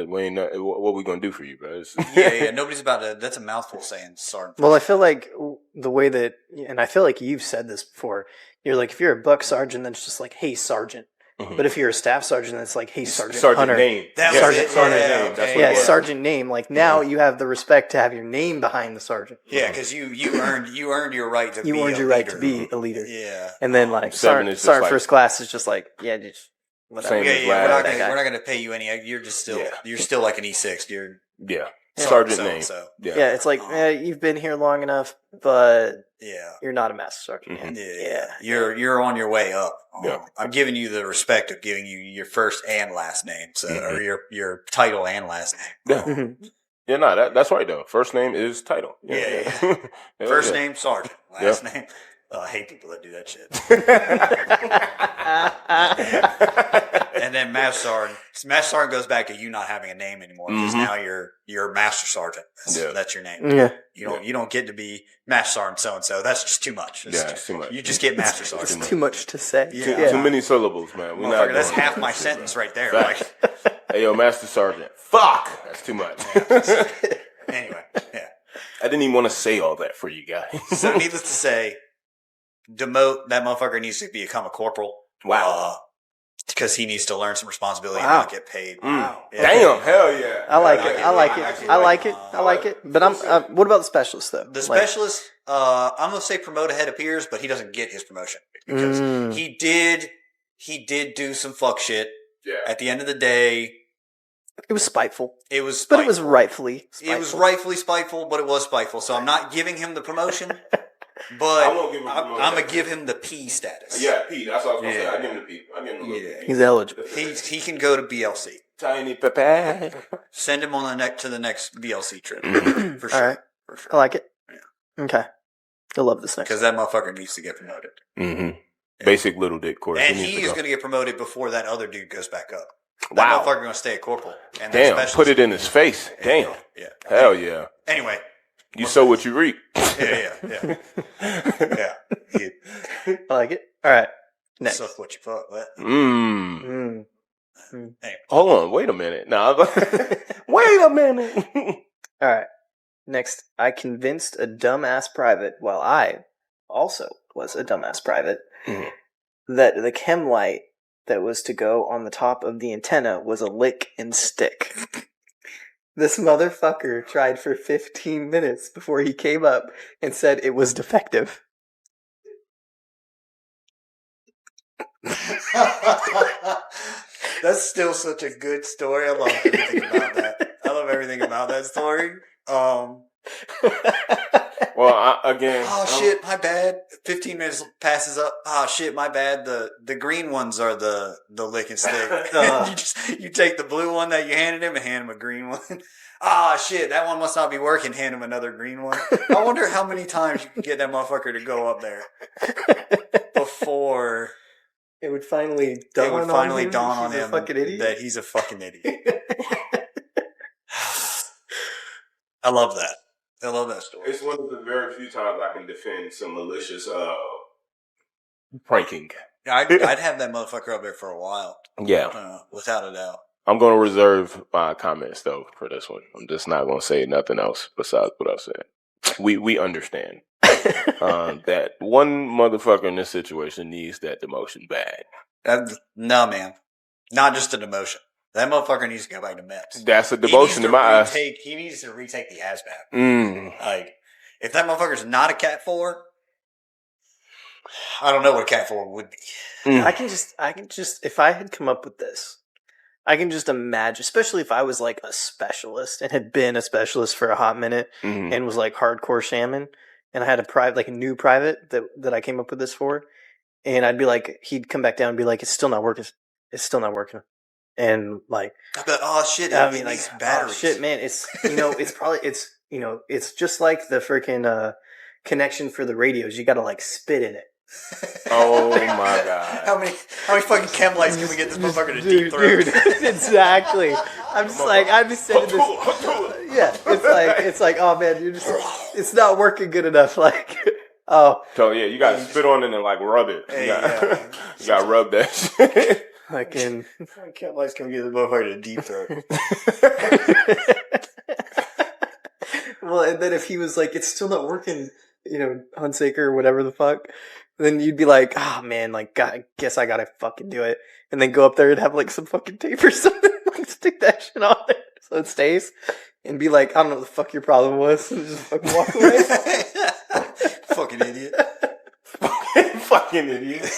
We ain't what we gonna do for you, bro? Yeah. Nobody's about to. That's a mouthful saying sergeant. Well, I feel like the way that, and I feel like you've said this before. You're like, if you're a buck sergeant, then it's just like, hey, sergeant. But if you're a staff sergeant, then it's like, hey, Sergeant Hunter. Name. Sergeant name. That's sergeant name. Like now you have the respect to have your name behind the sergeant. Yeah, because you earned your right to. You earned your right to be a leader. Yeah. And then like sergeant first class is just like, just whatever. We're not gonna pay you any. You're just still you're still like an E6. You're sergeant name. Yeah, it's like you've been here long enough, but you're not a master sergeant. You're on your way up. I'm giving you the respect of giving you your first and last name, or your title and last name. Yeah, no, that's right though. First name is title. First name sergeant, last name. I hate people that do that shit. And then master sergeant goes back to you not having a name anymore because now you're master sergeant. That's your name. Yeah. You don't get to be master sergeant so and so. That's just too much. It's too much. You just get master sergeant. It's too much to say. Too many syllables, man. That's half my sentence right there. Hey, yo, master sergeant. Fuck, that's too much. Anyway, I didn't even want to say all that for you guys. So needless to say, Demote, that motherfucker needs to become a corporal. Wow. Because he needs to learn some responsibility and not get paid. Wow. Damn, hell yeah. I like it. But what about the specialist though? The specialist, I'm gonna say promote ahead of peers, but he doesn't get his promotion because he did do some fuck shit. Yeah. At the end of the day, it was spiteful. But it was rightfully spiteful. It was rightfully spiteful, but it was spiteful. So I'm not giving him the promotion. But I'm going to give him the P status. Yeah, P. That's what I was going to say. I give him the P. P. He's eligible. He can go to BLC. Tiny Pepe. Send him on to the next BLC trip. For sure. All right. For sure. I like it. Yeah. Okay. You'll love this next. Because that motherfucker needs to get promoted. Yeah. Basic little dick course. And he is going to get promoted before that other dude goes back up. That motherfucker going to stay a corporal. And damn. Put it in his face. Damn. Yeah. Hell yeah. Anyway. You sow what you reap. Yeah. I like it. All right. Next. Suck what you fuck. What? Anyway. Hold on. Wait a minute. Wait a minute. All right. Next. I convinced a dumbass private, while I also was a dumbass private, that the chem light that was to go on the top of the antenna was a lick and stick. This motherfucker tried for 15 minutes before he came up and said it was defective. That's still such a good story. I love everything about that. I love everything about that story. Well, again. Oh shit, my bad. 15 minutes passes up. Oh shit, my bad. The green ones are the lick and stick. You take the blue one that you handed him and hand him a green one. Ah shit, that one must not be working. Hand him another green one. I wonder how many times you can get that motherfucker to go up there before it would finally dawn on him that he's a fucking idiot. I love that. I love that story. It's one of the very few times I can defend some malicious pranking. I'd have that motherfucker up there for a while. Yeah. Without a doubt. I'm going to reserve my comments, though, for this one. I'm just not going to say nothing else besides what I said. We understand that one motherfucker in this situation needs that demotion bad. No, man. Not just a demotion. That motherfucker needs to go back to MEPS. That's a demotion in my eyes. He needs to retake the ASVAB. Like, if that motherfucker's not a Cat 4, I don't know what a Cat 4 would be. I can just, if I had come up with this, I can just imagine, especially if I was like a specialist and had been a specialist for a hot minute and was like hardcore shaman, and I had a private, like a new private that I came up with this for, and I'd be like, he'd come back down and be like, it's still not working. It's still not working. And like, oh shit! I mean, like, batteries. Oh shit, man! It's it's just like the freaking connection for the radios. You got to like spit in it Oh my god! How many fucking chem lights can we get this motherfucker to deep throat? Dude, exactly. I'm just like, I'm just saying this. Yeah, it's like, oh man, it's not working good enough. Like, oh. So yeah, you got to spit on it and like rub it. Hey, you got to rub that shit. Fucking chem lights can we get this motherfucker to deep throat? Well, and then if he was like, it's still not working, Hunsaker or whatever the fuck, then you'd be like, oh man, like, God, guess I gotta fucking do it. And then go up there and have like some fucking tape or something, like stick that shit on there so it stays. And be like, I don't know what the fuck your problem was. And just fucking walk away. Fucking idiot. Fucking idiot.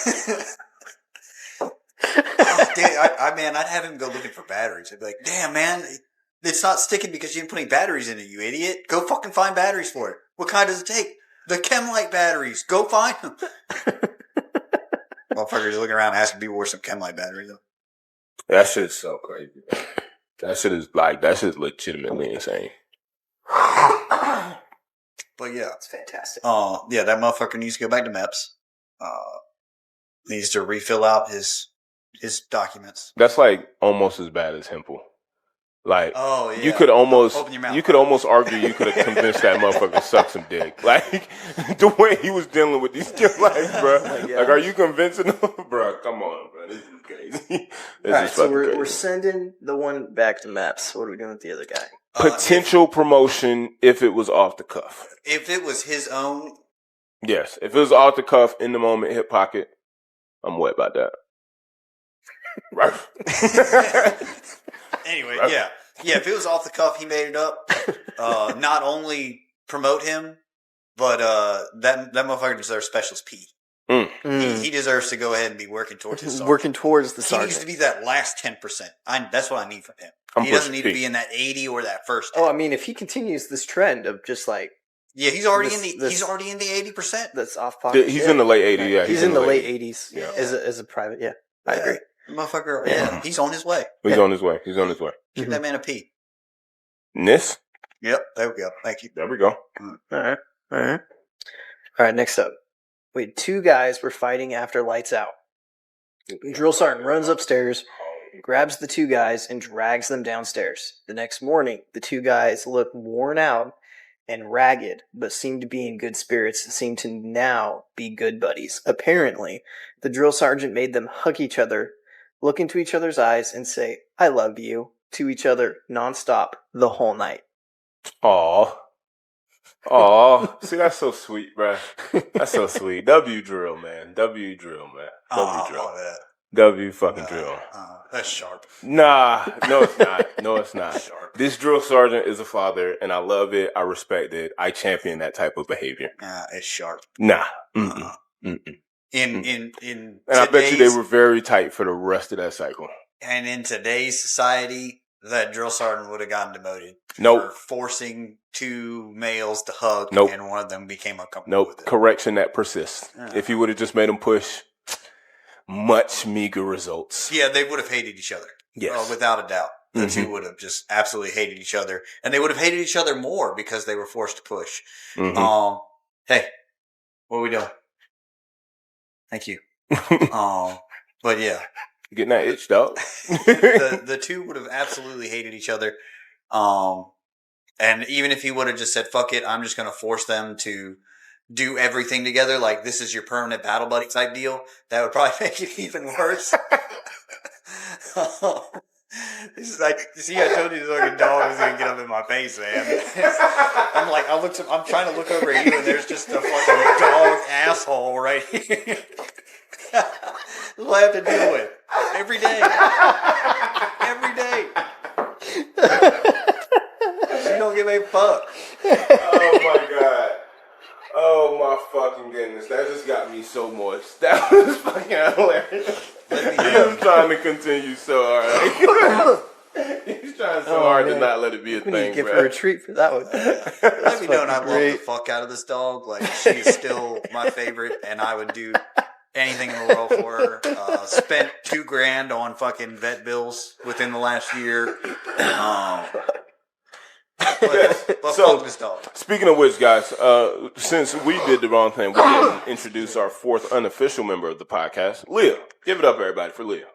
Man, I'd have him go looking for batteries. I'd be like, damn, man, it's not sticking because you didn't put any batteries in it, you idiot. Go fucking find batteries for it. What kind does it take? The chem light batteries. Go find them. Motherfuckers looking around asking people where some chem light batteries are. That shit is so crazy. That shit is legitimately insane. But yeah. It's fantastic. Yeah, that motherfucker needs to go back to MEPS. Needs to refill out his documents. That's like almost as bad as Hempel. Like, oh, yeah. you could almost argue you could have convinced that motherfucker to suck some dick. Like, the way he was dealing with these kids, like, bro. Like, are you convincing them? Bro, come on, bro. This is crazy. Alright, so we're sending the one back to Maps. What are we doing with the other guy? Potential promotion if it was off the cuff. If it was his own. Yes. If it was off the cuff, in the moment, hip pocket, I'm wet about that. Right. Anyway, yeah. Yeah, if it was off the cuff, he made it up. Not only promote him, but that motherfucker deserves specialist P. He deserves to go ahead and be working towards his sergeant. Working towards the sergeant. He needs to be that last 10%. That's what I need from him. He doesn't need to be in that 80 or that first 10. Oh, I mean, if he continues this trend of just like... Yeah, he's already in the 80%. That's off pocket. He's in the late 80s, yeah. He's in the late 80s as a private, yeah. I agree. Motherfucker, yeah, he's on his way. He's on his way. Give that man a P. Nis? Yep, there we go. Thank you. There we go. All right, next up. Two guys were fighting after lights out. Drill sergeant runs upstairs, grabs the two guys, and drags them downstairs. The next morning, the two guys look worn out and ragged, but seem to be in good spirits and seem to now be good buddies. Apparently, the drill sergeant made them hug each other, look into each other's eyes, and say, I love you, to each other nonstop the whole night. Aw. See, that's so sweet, bro. That's so sweet. W drill, man. W drill. W fucking drill. That's sharp. Nah, no it's not. Sharp. This drill sergeant is a father, and I love it. I respect it. I champion that type of behavior. It's sharp. Nah. And I bet you they were very tight for the rest of that cycle. And in today's society, that drill sergeant would have gotten demoted. Nope. For forcing two males to hug, and one of them became uncomfortable with it. Correction that persists. If he would have just made them push, much meager results. Yeah, they would have hated each other. Yes. Without a doubt. The two would have just absolutely hated each other. And they would have hated each other more because they were forced to push. Hey, what are we doing? Thank you. But yeah. Getting that itch, dog. the two would have absolutely hated each other. And even if he would have just said, fuck it, I'm just going to force them to do everything together, like this is your permanent battle buddy type deal, that would probably make it even worse. This is like, see, I told you this fucking dog was going to get up in my face, man. I'm trying to look over at you and there's just a fucking dog asshole right here. That's what I have to deal with. Every day. She don't give a fuck. Oh my god. Oh my fucking goodness. That just got me so moist. That was fucking hilarious. He was trying to continue so hard. He's trying so hard to not let it be a thing, bro. Give her a treat for that one. Let me know, and I love the fuck out of this dog. Like, she is still my favorite, and I would do anything in the world for her. Spent $2,000 on fucking vet bills within the last year. But fuck this dog. Speaking of which, guys, since we did the wrong thing, we didn't introduce our fourth unofficial member of the podcast, Leah. Give it up, everybody, for Leah.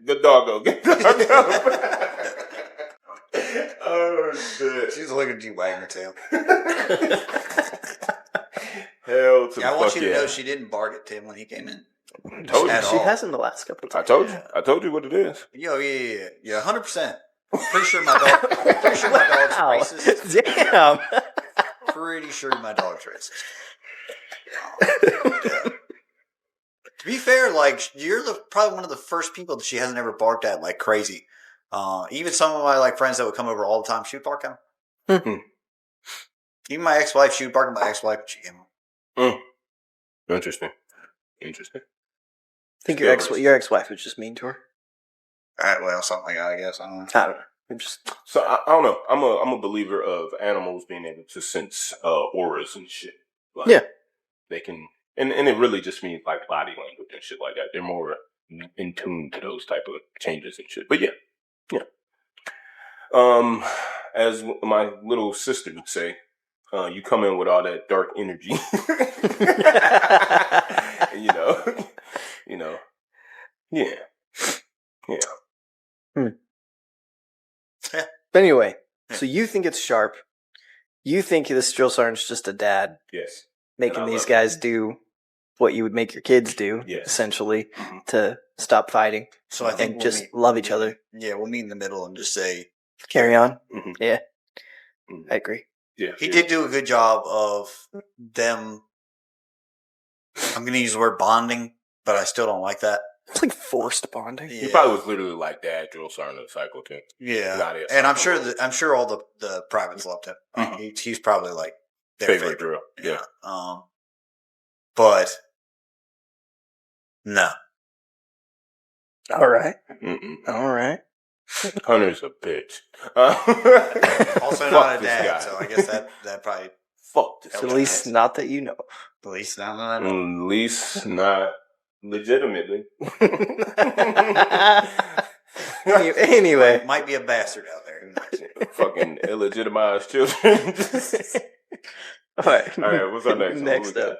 Good doggo. Good doggo. Oh, shit. She's looking at you wagging her tail. Hell to the I want you to yeah. know she didn't bark at Tim when he came in. Told you. She has in the last couple of times. I told you what it is. Yo, yeah, 100%. Pretty sure my dog's racist. Damn. Pretty sure my dog's racist. Yeah. To be fair, like, you're probably one of the first people that she hasn't ever barked at like crazy. Even some of my like friends that would come over all the time, she would bark at them. Even my ex-wife, she would bark at my ex-wife, and she came home. Interesting. I think your ex-wife was just mean to her. Well, something like that, I guess. I don't know. I don't know. So I don't know. I'm a believer of animals being able to sense auras and shit. Like, yeah, they can, and it really just means like body language and shit like that. They're more in tune to those type of changes and shit. But yeah. As my little sister would say, you come in with all that dark energy, and, yeah. But anyway, so you think it's sharp. You think this drill sergeant's just a dad. Yes. Making these guys do what you would make your kids do, essentially, to stop fighting. So I think just love each other. Yeah, we'll meet in the middle and just say... Carry on. Yeah. I agree. Yeah. He did do a good job of them... I'm going to use the word bonding, but I still don't like that. It's like forced bonding. He probably was literally like dad drill sergeant of the cycle too. Yeah. And I'm sure all the privates loved him. He's probably like their favorite drill. Yeah. But no. All right. All right. Hunter's a bitch. Also not a dad, so I guess that probably fuck this. At least not that you know. At least not that I know. At least not legitimately. Anyway. Might be a bastard out there. Who knows? Fucking illegitimized children. All right. What's our next one? Next up.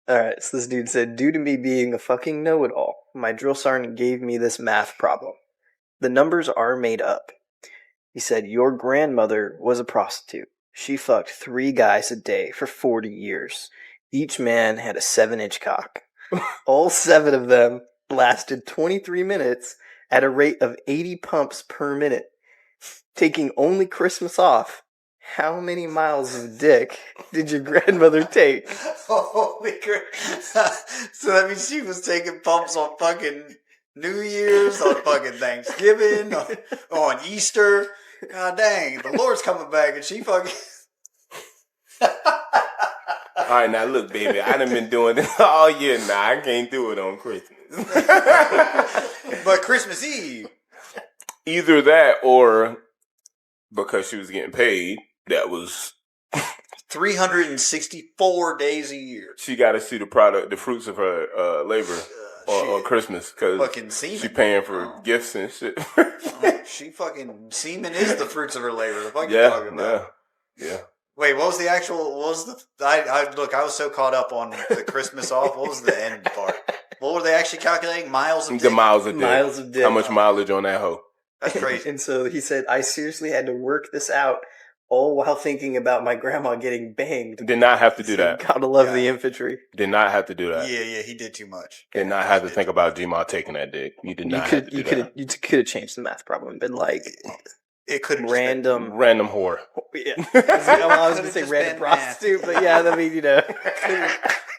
All right. So this dude said, due to me being a fucking know-it-all, my drill sergeant gave me this math problem. The numbers are made up. He said, your grandmother was a prostitute. She fucked 3 guys a day for 40 years. Each man had a 7-inch cock. All 7 of them lasted 23 minutes at a rate of 80 pumps per minute. Taking only Christmas off, how many miles of dick did your grandmother take? Holy crap. So that means she was taking pumps on fucking New Year's, on fucking Thanksgiving, on Easter. God dang, the Lord's coming back and she fucking... All right, now look, baby, I done been doing this all year now. I can't do it on Christmas. But Christmas Eve. Either that or because she was getting paid, that was... 364 days a year. She got to see the fruits of her labor on Christmas because she paying for gifts and shit. She fucking... Semen is the fruits of her labor. The fuck you talking about? Yeah. Wait, what was the actual... What was the... I was so caught up on the Christmas off. What was the end part? What were they actually calculating? Miles of dick? The miles of dick. Miles of dick. How much mileage on that hoe? That's crazy. And so he said, I seriously had to work this out all while thinking about my grandma getting banged. Did not have to do that. Gotta love the infantry. Did not have to do that. Yeah, he did too much. Did not have to think about Demote taking that dick. You did not have to do that. You could have changed the math problem and been like... It could have random whore. Yeah. I was going to say random prostitute, but yeah, I mean,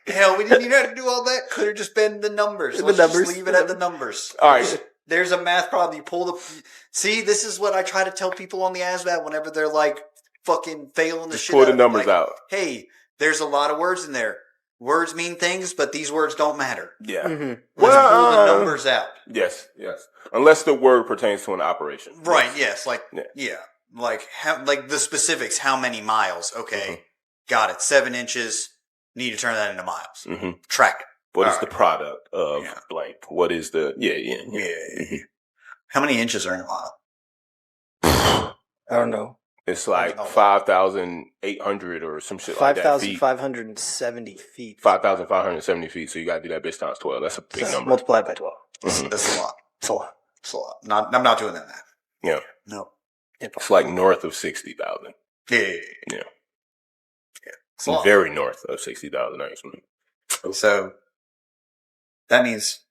Hell, we didn't even have to do all that. Could have just been the numbers. Let's just leave it at the numbers. All right. There's a math problem. You pull the... See, this is what I try to tell people on the ASVAB whenever they're like fucking failing the shit pull the numbers out. Hey, there's a lot of words in there. Words mean things, but these words don't matter. Yeah. Mm-hmm. Let's pull the numbers out. Yes. Unless the word pertains to an operation. Right, yes. Like the specifics. How many miles? Okay. Got it. 7 inches. Need to turn that into miles. Mm-hmm. Track it. What is the product of blank? What is the... Yeah. How many inches are in a mile? I don't know. It's like 5,800 or some shit like that. 5,570 feet. 5,570 feet. So you got to do that bitch times 12. That's a big number. Multiplied by 12. That's a lot. It's a lot. It's a lot. I'm not doing that math. Yeah. No. It's like north of 60,000. Yeah. It's very north of 60,000, actually. So that means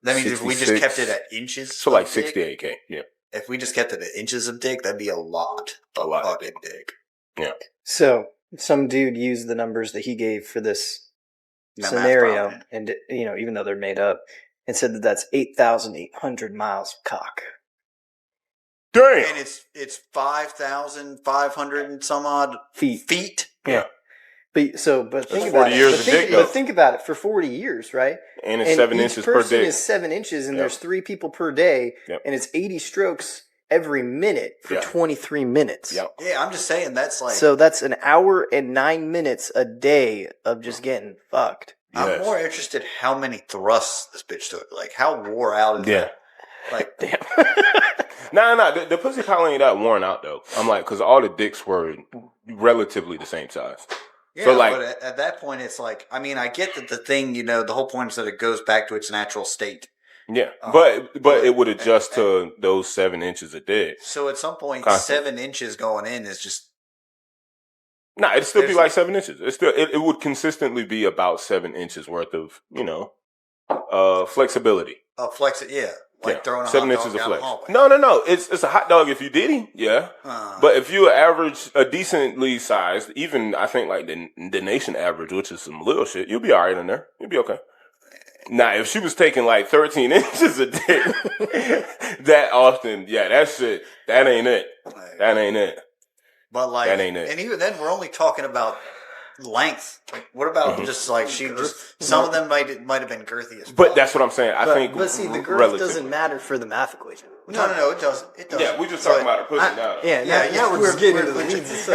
if we just kept it at inches. So like 68K. Yeah. If we just kept it at inches of dick, that'd be a lot of fucking dick. Yeah. So some dude used the numbers that he gave for this scenario, and even though they're made up, and said that that's 8,800 miles of cock. Damn. And it's 5,500 and some odd feet. Yeah. But think about it. But think about it for 40 years, right? And it's 7 inches per day. Each person is 7 inches, and there's 3 people per day, and it's 80 strokes every minute for 23 minutes. Yep. Yeah, I'm just saying that's like... So that's an hour and 9 minutes a day of just getting fucked. Yes. I'm more interested how many thrusts this bitch took. Like, how wore out is that? Like, damn. No, the pussy probably ain't that worn out, though. I'm like, because all the dicks were relatively the same size. Yeah, so like, but at that point, it's like, I mean, I get that the thing, the whole point is that it goes back to its natural state. Yeah, but it would adjust to those 7 inches a day. So at some point, 7 inches going in is just... Nah, it'd still be like 7 inches. It would consistently be about 7 inches worth of, flexibility. Throwing a 7 hot inches dog of flex. down the No. It's a hot dog if you diddy, but if you average a decently sized, even I think like the nation average, which is some little shit, you'll be all right in there. You'll be okay. Now, if she was taking like 13 inches a day that often, that shit, that ain't it. That ain't it. But like, that ain't it. And even then, we're only talking about length. Like, what about just like some of them might have been girthy as fuck. But that's what I'm saying. But see, the girth doesn't matter for the math equation. No, it doesn't. It doesn't. Yeah, we're just talking about the pussy now. Now we're just getting into the weeds.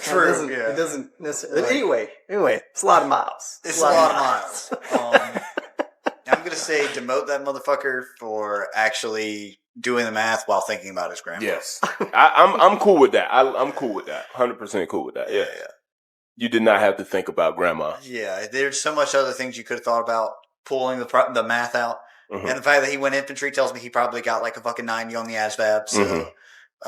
True. It doesn't necessarily. Anyway, it's a lot of miles. It's a lot of miles. I'm going to say demote that motherfucker for actually doing the math while thinking about his grandma. Yes. I'm cool with that. I'm cool with that. 100% cool with that. Yeah. You did not have to think about grandma. Yeah. There's so much other things you could have thought about pulling the math out. Mm-hmm. And the fact that he went infantry tells me he probably got like a fucking 9 young ASVAB. So,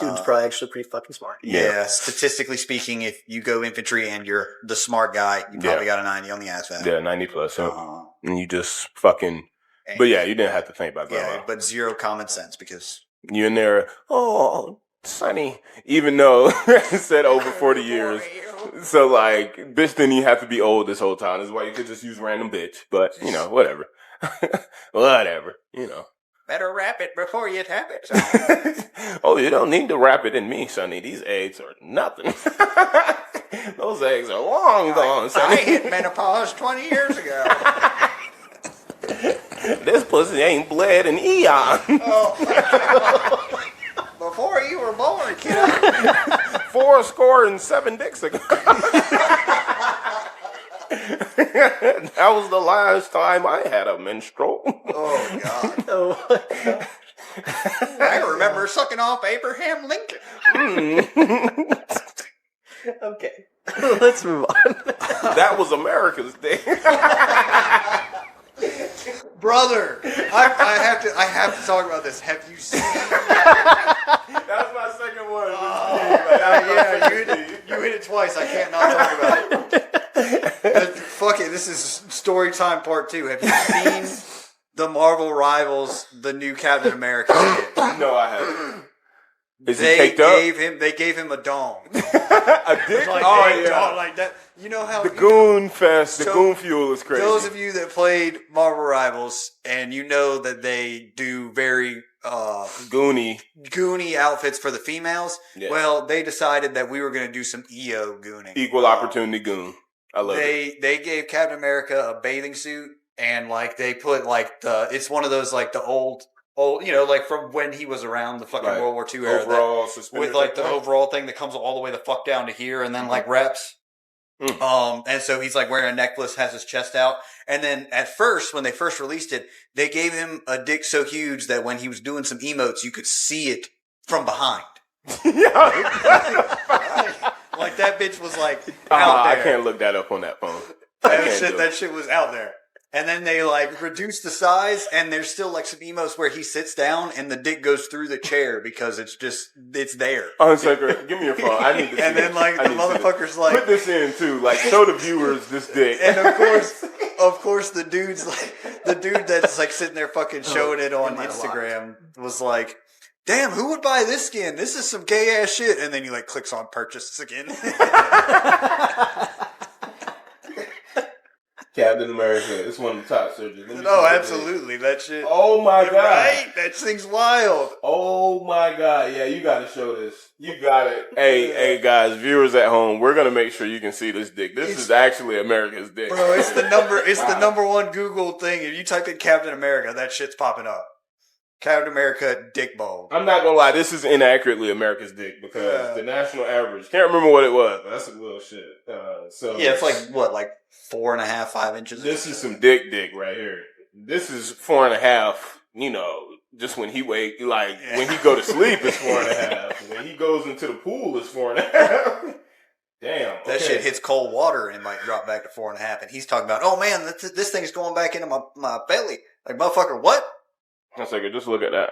dude's probably actually pretty fucking smart. Yeah. Statistically speaking, if you go infantry and you're the smart guy, you probably got a 9 young ASVAB. Yeah, 90 plus. And you just fucking... But yeah, you didn't have to think about grandma. Yeah, but zero common sense because... You're in there, Sonny. Even though it said over 40 years. So like, bitch didn't even have to be old this whole time. That's why you could just use random bitch. But, whatever. Whatever, Better wrap it before you tap it. Oh, you don't need to wrap it in me, Sonny. These eggs are nothing. Those eggs are long gone, Sonny. I hit menopause 20 years ago. This pussy ain't bled in eon. Before you were born, kid. 4 dicks ago. That was the last time I had a menstrual. Oh, God. Oh, my God. I remember sucking off Abraham Lincoln. Okay. Let's move on. That was America's day. Brother, I have to talk about this. Have you seen? That's my second one. You hit it twice. I can't not talk about it. Fuck it. This is story time part 2. Have you seen the Marvel Rivals, the new Captain America shit? No, I haven't. Is they he caked up? They gave him a dong. A dick? Dong like that. You know how the goon fest, the goon fuel is crazy. Those of you that played Marvel Rivals and you know that they do very goony outfits for the females. Yeah. Well, they decided that we were going to do some EO gooning. Equal opportunity goon. I love it. They gave Captain America a bathing suit and like they put like it's one of those like the old, like from when he was around the fucking World War II era. Overall with like the overall thing that comes all the way the fuck down to here and then like reps. And so he's like wearing a necklace, has his chest out. And then at first, when they first released it, they gave him a dick so huge that when he was doing some emotes, you could see it from behind. Like that bitch was like out there. I can't look that up on that phone. That shit was out there. And then they like reduce the size, and there's still like some emos where he sits down and the dick goes through the chair because it's there. Oh, Sucker, give me your phone. I need to see and then like the motherfucker's like, put this in too. Like show the viewers this dick. And of course, the dude that's like sitting there fucking showing it on Instagram was like, damn, who would buy this skin? This is some gay ass shit. And then he like clicks on purchase again. Captain America is one of the top surgeons. No, absolutely. That shit. Oh my God. Right? That thing's wild. Oh my God. Yeah, you got to show this. You got it. Hey, guys, viewers at home, we're going to make sure you can see this dick. This is actually America's dick. Bro, it's the number one Google thing. If you type in Captain America, that shit's popping up. Captain America dick ball. I'm not gonna lie, this is inaccurately America's dick because the national average, can't remember what it was, but that's some little shit. It's like what, like 4.5, 5 inches? This is some dick right here. This is 4.5, just when he when he go to sleep it's 4.5. When he goes into the pool it's 4.5. Damn. That shit hits cold water and might drop back to 4.5. And he's talking about, oh man, this thing's going back into my belly. Like, motherfucker, what? One second, just look at that.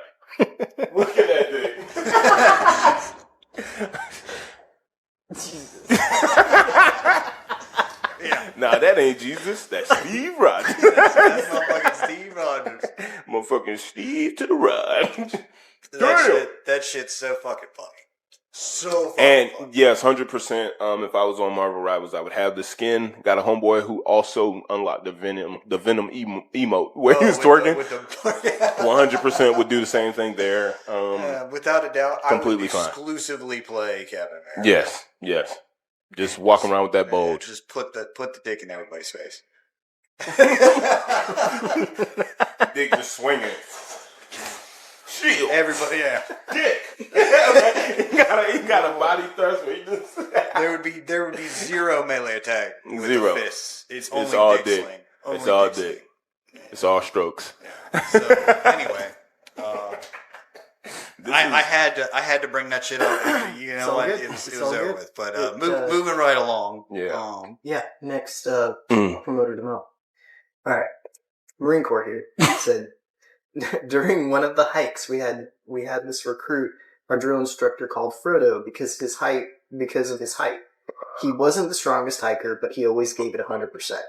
Look at that dick. Yeah. Nah, that ain't Jesus. That's Steve Rogers. That's motherfucking Steve Rogers. Motherfucking Steve to the rod. That shit's so fucking funny. So and funny. Yes, 100%. If I was on Marvel Rivals, I would have the skin. Got a homeboy who also unlocked the Venom emote where he was twerking. 100% would do the same thing there. Without a doubt, completely I would exclusively play Captain America. Yes. Just walk around with that bulge. Just put the dick in everybody's face. Dick just swinging. Shield. Everybody, dick. he got a body thrust. There would be zero melee attack. With zero. The fists. It's only all dick dick. Sling. It's all dick. It's all strokes. Yeah. So anyway, I had to bring that shit up. It was over with. But moving right along. Yeah. Next, promoter Demote. All right, Marine Corps here said. During one of the hikes, we had this recruit, our drill instructor called Frodo because of his height. He wasn't the strongest hiker, but he always gave it 100%.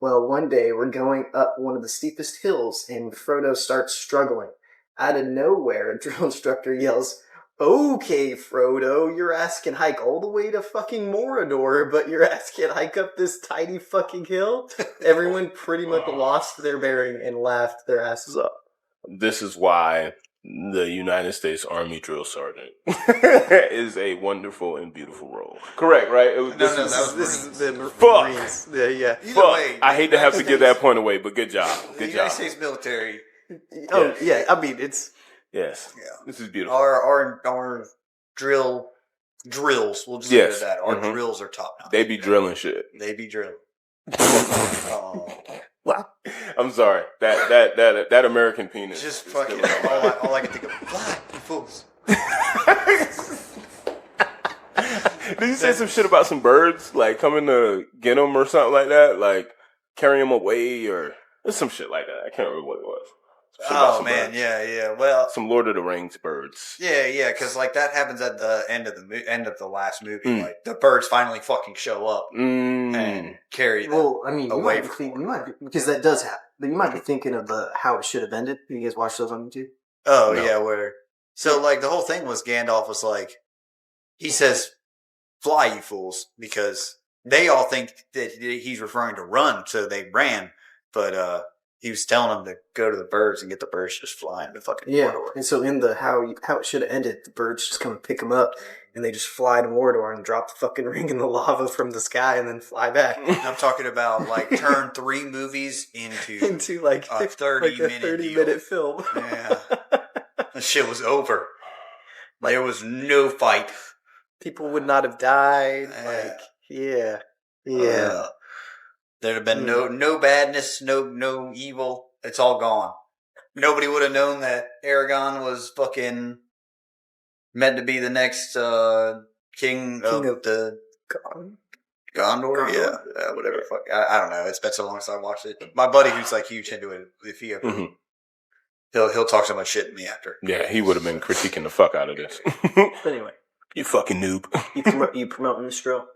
Well, one day we're going up one of the steepest hills, and Frodo starts struggling. Out of nowhere, a drill instructor yells, "Okay, Frodo, your ass can hike all the way to fucking Mordor, but your ass can't hike up this tiny fucking hill." Everyone pretty much lost their bearing and laughed their asses off. This is why the United States Army Drill Sergeant is a wonderful and beautiful role. Correct, right? This is the Marines. Yeah. Either way, I hate to have to give that point away, but good job. The United States military. Oh, yeah. I mean, it's... Yes. Yeah. This is beautiful. Our drills, we'll just leave it at that. Our drills are top notch. They be drilling shit. They be drilling. Wow. I'm sorry. That American penis. Just fucking all I can think of. Fly, you fools. Did you say some shit about some birds, like coming to get them or something like that, like carry them away or some shit like that? I can't remember what it was. Oh man, yeah. Well, some Lord of the Rings birds. Yeah, because like that happens at the end of the last movie. Like the birds finally fucking show up and carry them. Well, I mean, because that does happen. But you might be thinking of how it should have ended. You guys watch those on YouTube? Oh no. Yeah, so like the whole thing was Gandalf was like, he says, "Fly, you fools," because they all think that he's referring to run, so they ran, but he was telling them to go to the birds and get the birds just flying to fucking Mordor. And so in the how it should have ended, the birds just come and pick them up, and they just fly to Mordor and drop the fucking ring in the lava from the sky and then fly back. I'm talking about like turn 3 movies into like a 30-minute film. Yeah, the shit was over. There was no fight. People would not have died. Yeah. There'd have been no badness, no evil. It's all gone. Nobody would have known that Aragorn was fucking meant to be the next king of the Gondor? Yeah, whatever. Fuck, I don't know. It's been so long since I watched it. My buddy, who's like huge into it, if he ever, he'll talk so much shit to me after. Yeah, he would have been critiquing the fuck out of this. But anyway, you fucking noob. you promoting this drill?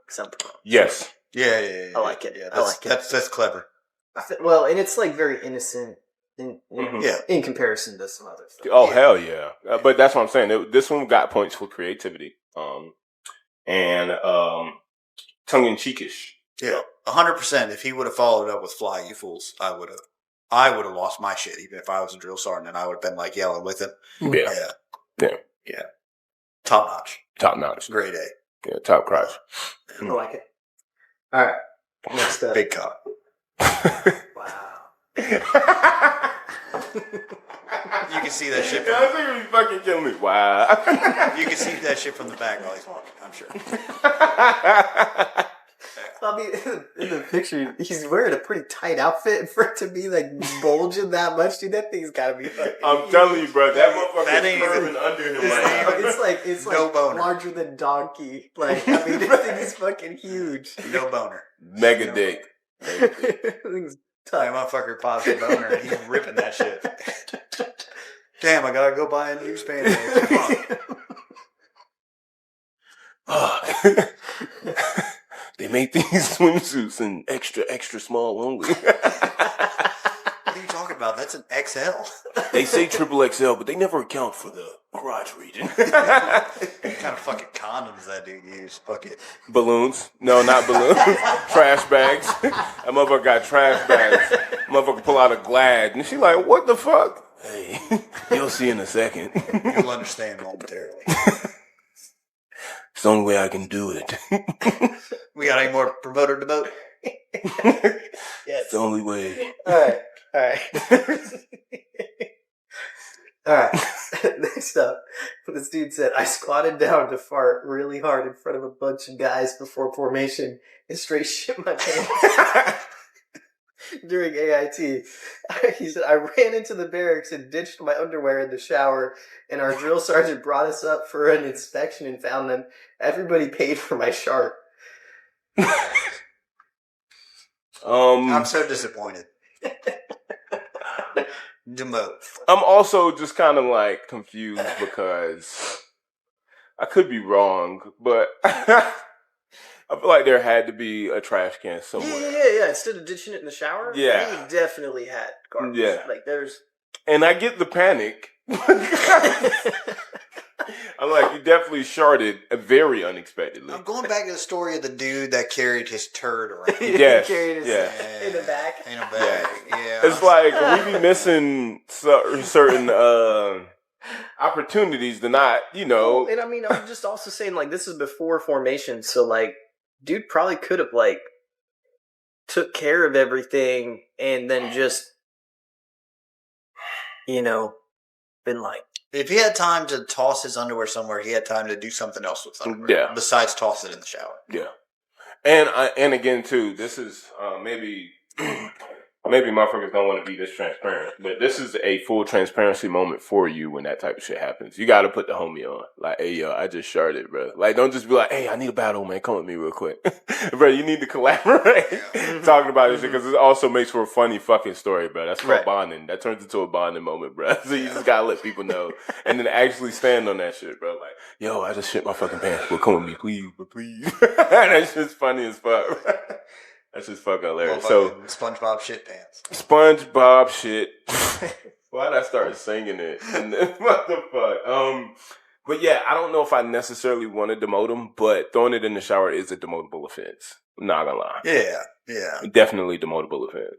Yes. Yeah. I like it. Yeah, I like it. That's clever. Well, and it's like very innocent in comparison to some other stuff. Oh, hell yeah. But that's what I'm saying. This one got points for creativity. And tongue-in-cheekish. Yeah, 100%. If he would have followed it up with "Fly, you fools," I would have lost my shit. Even if I was a drill sergeant, and I would have been like yelling with him. Yeah. Top notch. Grade A. Yeah, top crotch. I like it. All right. Next up. Big cock. Wow. You can see that shit. I think you fucking kill me. Wow. You can see that shit from the back while he's walking, I'm sure. I mean, in the picture, he's wearing a pretty tight outfit for it to be like bulging that much, dude. That thing's gotta be fucking I'm telling you, bro, that motherfucker is curving under him right now. It's like larger than donkey. Like, I mean, this thing is fucking huge. No boner. Mega dick. Thing's That motherfucker pops a boner and he's ripping that shit. Damn, I gotta go buy a new spandex. They make these swimsuits in extra small only. What are you talking about? That's an XL. They say triple XL, but they never account for the crotch region. What kind of fucking condoms that dude use? Fuck it. Balloons? No, not balloons. Trash bags. That motherfucker got trash bags. Motherfucker pull out a Glad, and she like, what the fuck? Hey, you'll see in a second. You'll understand momentarily. It's the only way I can do it. We got any more promoter Demote? Yes. It's the only way. All right. All right. Next up, this dude said, I squatted down to fart really hard in front of a bunch of guys before formation and straight shit my pants. During AIT, he said, I ran into the barracks and ditched my underwear in the shower, and our drill sergeant brought us up for an inspection and found them. Everybody paid for my shark. I'm so disappointed. Demote. I'm also just kind of like confused because I could be wrong, but I feel like there had to be a trash can somewhere. Yeah. Instead of ditching it in the shower, he definitely had garbage. Yeah. Like there's. And I get the panic. I'm like, you definitely sharted very unexpectedly. I'm going back to the story of the dude that carried his turd around. Yes. In the back. Yeah. It's like we be missing certain opportunities to not, Well, and I mean, I'm just also saying, like, this is before formation, so, like, dude probably could have, like, took care of everything and then just, been like. If he had time to toss his underwear somewhere, he had time to do something else with underwear. Besides toss it in the shower. Yeah. And again, too, this is maybe motherfuckers don't want to be this transparent, but this is a full transparency moment for you when that type of shit happens. You got to put the homie on. Like, hey, yo, I just sharted, bro. Like, don't just be like, hey, I need a battle, man. Come with me real quick. Bro, you need to collaborate talking about this shit because it also makes for a funny fucking story, bro. That's called bonding. That turns into a bonding moment, bro. So you just got to let people know and then actually stand on that shit, bro. Like, yo, I just shit my fucking pants. Well, come with me, please. That's just funny as fuck, bro. That's just fucking hilarious. So SpongeBob shit pants. SpongeBob shit. Why'd I start singing it? And then, what the fuck? But yeah, I don't know if I necessarily want to demote him, but throwing it in the shower is a demotable offense. I'm not gonna lie. Yeah. Definitely demotable offense.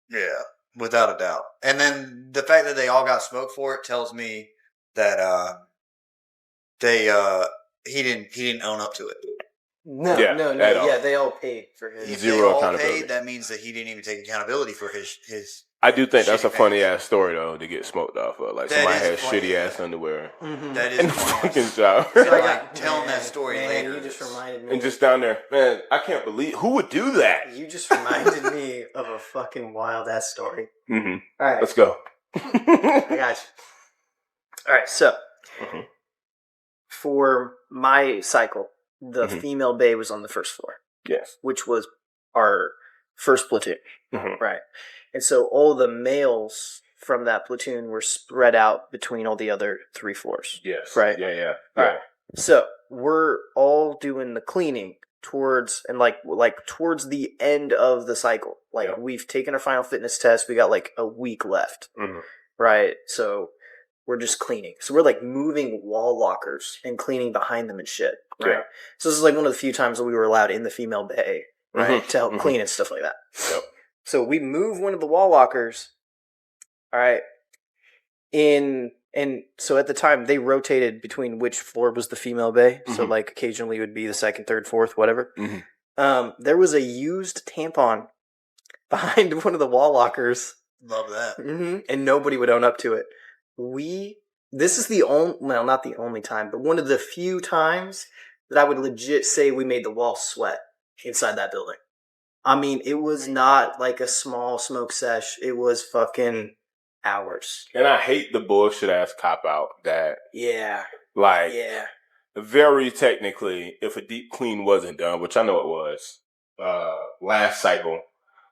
Yeah, without a doubt. And then the fact that they all got smoked for it tells me that he didn't own up to it. No. Yeah, they all paid for his. If Zero they all accountability. paid, that means that he didn't even take accountability for his I do think that's a shitty funny pants. ass story though to get smoked off of. Like That somebody is had funny. shitty ass underwear That is in the funny. fucking shower. So like telling that story man, later. You just reminded me. And just down there, man, I can't believe who would do that. You just reminded me of a fucking wild ass story. Mm-hmm. All right, Let's go. I got you. All right, so for my cycle, the female bay was on the first floor. Yes. Which was our first platoon. Right. And so all the males from that platoon were spread out between all the other 3 floors. Yes. Right. Yeah. All right. So we're all doing the cleaning towards towards the end of the cycle. Like we've taken our final fitness test. We got like a week left. Right. So we're just cleaning. So we're like moving wall lockers and cleaning behind them and shit. Right. Yeah. So this is like one of the few times that we were allowed in the female bay, right, to help clean and stuff like that. Yep. So we move one of the wall lockers. All right. And so at the time they rotated between which floor was the female bay. So like occasionally it would be the second, third, fourth, whatever. There was a used tampon behind one of the wall lockers. Love that. And nobody would own up to it. This is the only, well, not the only time, but one of the few times that I would legit say we made the walls sweat inside that building. I mean, it was not like a small smoke sesh. It was fucking hours. And I hate the bullshit ass cop out that. Yeah. Like. Yeah. Very technically, if a deep clean wasn't done, which I know it was, last cycle,